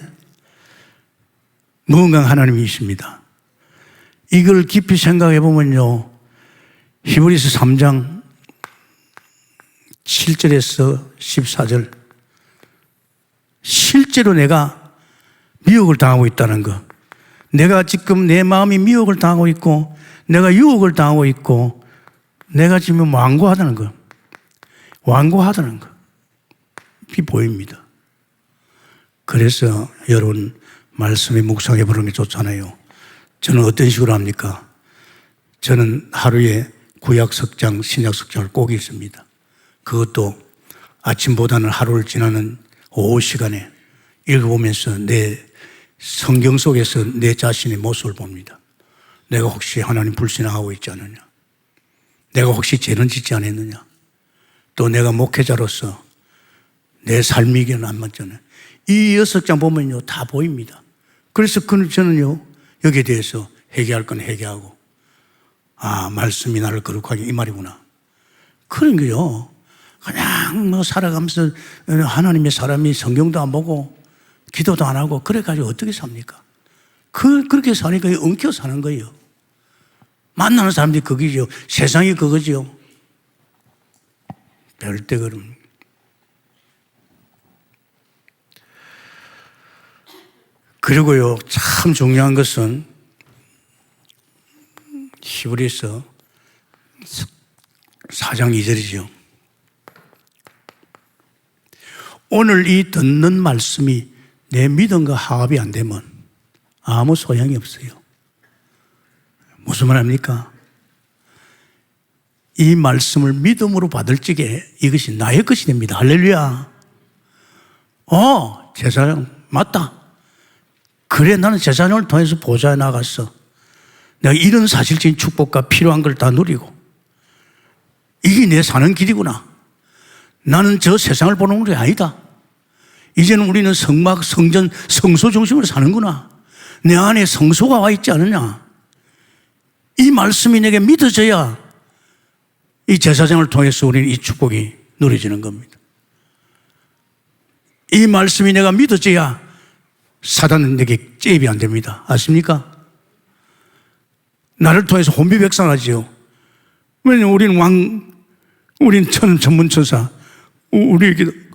무언가 하나님이 있습니다. 이걸 깊이 생각해 보면요, 히브리서 3장 7절에서 14절, 실제로 내가 미혹을 당하고 있다는 것, 내가 지금 내 마음이 미혹을 당하고 있고, 내가 유혹을 당하고 있고, 내가 지금 완고하다는 것, 완고하다는 것, 이 보입니다. 그래서 여러분, 말씀에 묵상해 보는 게 좋잖아요. 저는 어떤 식으로 합니까? 저는 하루에 구약 석장, 신약 석장을 꼭 읽습니다. 그것도 아침보다는 하루를 지나는 오후 시간에 읽어보면서 내 성경 속에서 내 자신의 모습을 봅니다. 내가 혹시 하나님 불신하고 있지 않느냐? 내가 혹시 죄는 짓지 않았느냐? 또 내가 목회자로서 내 삶이 이게는 안 맞잖아요. 이 6장 보면요, 다 보입니다. 그래서 저는요, 여기에 대해서 회개할 건 회개하고, 아, 말씀이 나를 거룩하게, 이 말이구나. 그런 거요. 그냥 뭐 살아가면서 하나님의 사람이 성경도 안 보고 기도도 안 하고 그래가지고 어떻게 삽니까? 그렇게 사니까 엉켜 사는 거예요. 만나는 사람들이 그거죠. 세상이 그거죠. 별대 그럼. 그리고요, 참 중요한 것은 히브리서 4장 2절이죠. 오늘 이 듣는 말씀이 내 믿음과 합이 안 되면 아무 소용이 없어요. 무슨 말 합니까? 이 말씀을 믿음으로 받을 적에 이것이 나의 것이 됩니다. 할렐루야. 제사장 맞다. 그래, 나는 제사장을 통해서 보좌에 나갔어. 내가 이런 사실적인 축복과 필요한 걸 다 누리고, 이게 내 사는 길이구나. 나는 저 세상을 보는 게 아니다. 이제는 우리는 성막, 성전, 성소 중심으로 사는구나. 내 안에 성소가 와 있지 않느냐. 이 말씀이 내게 믿어져야 이 제사장을 통해서 우리는 이 축복이 누려지는 겁니다. 이 말씀이 내가 믿어져야 사단은 내게 잽이 안 됩니다. 아십니까? 나를 통해서 혼비백산하지요. 왜냐하면 우리는 전문천사,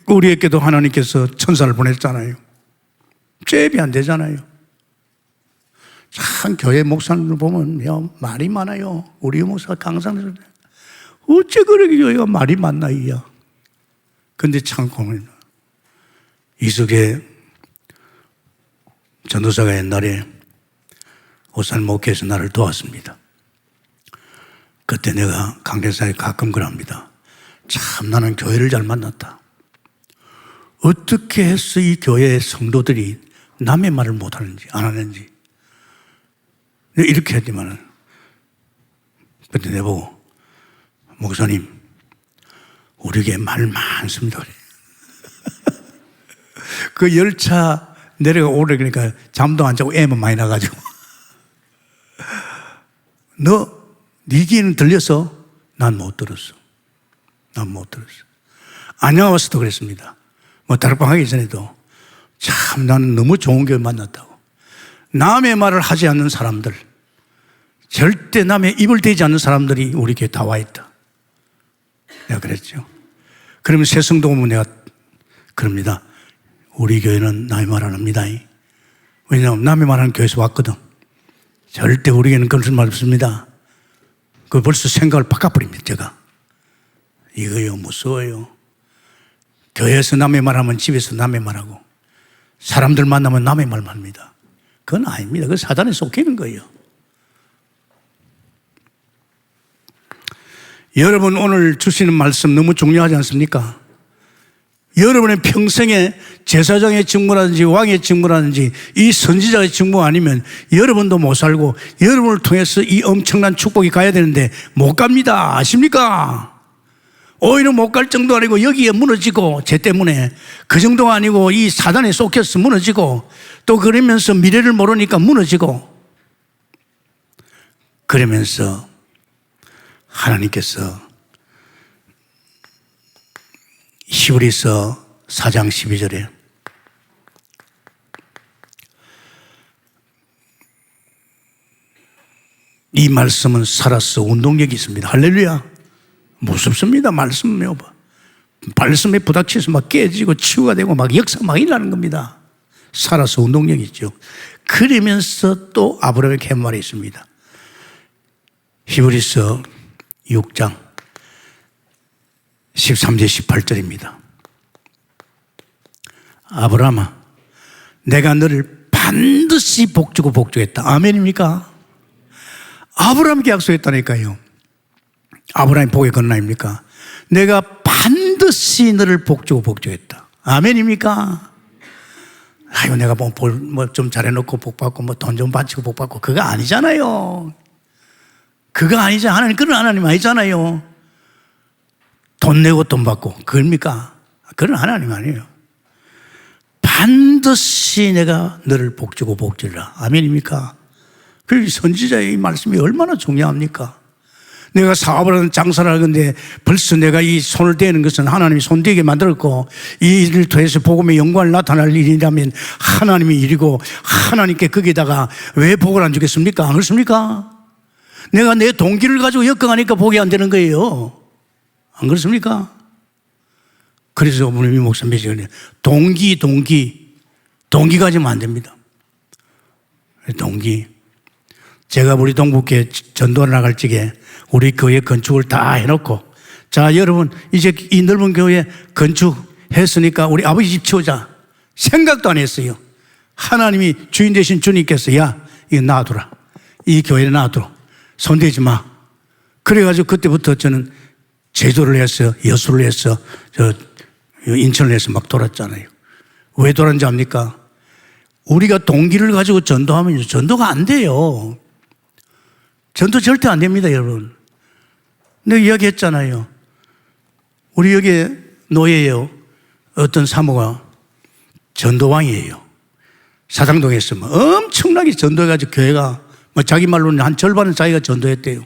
우리에게도 하나님께서 천사를 보냈잖아요. 잽이 안 되잖아요. 참 교회 목사님을 보면 말이 많아요. 우리 목사 강사는 어째 그렇게 교회가 말이 많나 이야. 근데 참 고민이다. 이석의 전도사가 옛날에 오산 목회에서 나를 도왔습니다. 그때 내가 강대사에 가끔 그럽니다. 참 나는 교회를 잘 만났다. 어떻게 해서 이 교회의 성도들이 남의 말을 못하는지 안 하는지 이렇게 했지만은 그때 내보고 목사님 우리에게 말 많습니다. 그 열차 내려가 오래 그러니까 잠도 안 자고 애만 많이 나가지고 네 귀에는 들려서 난 못 들었어. 난 못 들었어. 안양 와서도 그랬습니다. 다락방 하기 전에도 참 나는 너무 좋은 교회 만났다고. 남의 말을 하지 않는 사람들, 절대 남의 입을 대지 않는 사람들이 우리 교회에 다 와 있다. 내가 그랬죠. 그러면 새 성도 오면 내가 그럽니다. 우리 교회는 남의 말 안 합니다. 왜냐하면 남의 말하는 교회에서 왔거든. 절대 우리 교회는 그런 말 없습니다. 그 벌써 생각을 바꿔버립니다. 제가 이거요 무서워요. 교회에서 남의 말하면 집에서 남의 말하고 사람들 만나면 남의 말만 합니다. 그건 아닙니다. 그건 사단에 속히는 거예요. 여러분 오늘 주시는 말씀 너무 중요하지 않습니까? 여러분의 평생에 제사장의 직무라든지 왕의 직무라든지 이 선지자의 직무 아니면 여러분도 못 살고 여러분을 통해서 이 엄청난 축복이 가야 되는데 못 갑니다. 아십니까? 오히려 못 갈 정도 아니고 여기에 무너지고 쟤 때문에 그 정도가 아니고 이 사단에 속여서 무너지고 또 그러면서 미래를 모르니까 무너지고 그러면서 하나님께서 히브리서 4장 12절에 이 말씀은 살아서 운동력이 있습니다. 할렐루야. 무섭습니다. 말씀 배워봐. 말씀에 부닥쳐서 막 깨지고 치유가 되고 막 역사 막 일어나는 겁니다. 살아서 운동력이 있죠. 그러면서 또 아브라함에게 한 말이 있습니다. 히브리서 6장 13절 18절입니다. 아브라함아 내가 너를 반드시 복주고 복주겠다. 아멘입니까? 아브라함에게 약속했다니까요. 아브라함이 복의 건너입니까? 내가 반드시 너를 복주고 복주겠다. 아멘입니까? 아이고 내가 뭐 좀 잘해놓고 복받고 뭐 돈 좀 바치고 복받고 그거 아니잖아요. 그거 아니잖아요. 하나님 그런 하나님 아니잖아요. 돈 내고 돈 받고 그겁니까? 그런 하나님 아니에요. 반드시 내가 너를 복주고 복주리라. 아멘입니까? 그 선지자의 이 말씀이 얼마나 중요합니까? 내가 사업을 하는 장사를 하는데 벌써 내가 이 손을 대는 것은 하나님이 손대게 만들었고 이 일을 통해서 복음의 영광을 나타날 일이라면 하나님의 일이고 하나님께 거기다가 왜 복을 안 주겠습니까? 안 그렇습니까? 내가 내 동기를 가지고 역경하니까 복이 안 되는 거예요. 안 그렇습니까? 그래서 어머님이 목사님이 동기 가지면 안 됩니다. 동기. 제가 우리 동북교회 전도를 나갈 적에 우리 교회 건축을 다 해놓고 자 여러분 이제 이 넓은 교회 건축했으니까 우리 아버지 집 치우자 생각도 안 했어요. 하나님이 주인 되신 주님께서 야 이거 놔두라. 이 교회를 놔둬. 손대지 마. 그래가지고 그때부터 저는 제조를 해서 여수를 해서 인천을 해서 막 돌았잖아요. 왜 돌았는지 압니까? 우리가 동기를 가지고 전도하면 전도가 안 돼요. 전도 절대 안 됩니다, 여러분. 내가 이야기했잖아요. 우리 여기 노예예요. 어떤 사모가 전도왕이에요. 사당동에서 뭐 엄청나게 전도해가지고 교회가 뭐 자기 말로는 한 절반은 자기가 전도했대요.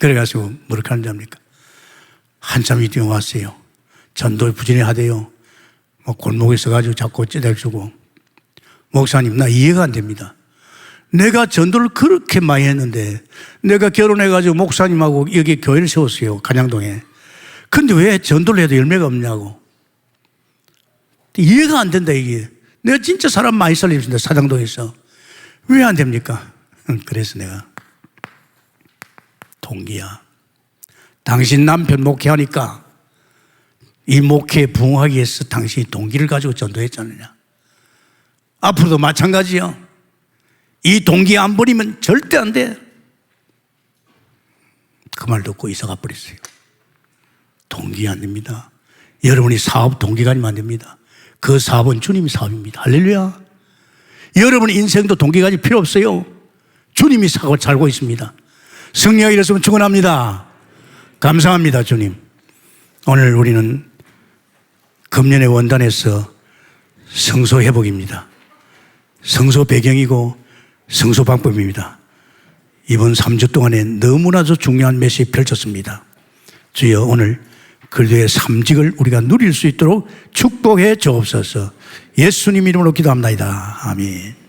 그래가지고 뭐렇게 하는지 압니까? 한참 이뒤에 왔어요. 전도 부진히 하대요. 뭐 골목에 서가지고 자꾸 찌들주고, 목사님 나 이해가 안 됩니다. 내가 전도를 그렇게 많이 했는데 내가 결혼해가지고 목사님하고 여기 교회를 세웠어요. 간양동에. 근데 왜 전도를 해도 열매가 없냐고. 이해가 안 된다 이게. 내가 진짜 사람 많이 살리는데 사당동에서 왜 안 됩니까? 그래서 내가 동기야, 당신 남편 목회하니까 이 목회에 부응하기 위해서 당신이 동기를 가지고 전도했잖느냐. 앞으로도 마찬가지요. 이 동기 안 버리면 절대 안 돼. 그 말 듣고 이사가 버렸어요. 동기 안 됩니다. 여러분이 사업 동기가 아니면 안 됩니다. 그 사업은 주님의 사업입니다. 할렐루야. 여러분 인생도 동기가 필요 없어요. 주님이 살고 있습니다. 승리가 이랬으면 축원합니다. 감사합니다, 주님. 오늘 우리는 금년의 원단에서 성소 회복입니다. 성소 배경이고 성소 방법입니다. 이번 3주 동안에 너무나도 중요한 메시지 펼쳤습니다. 주여 오늘 그리스도의 삼직을 우리가 누릴 수 있도록 축복해 주옵소서. 예수님 이름으로 기도합니다. 아멘.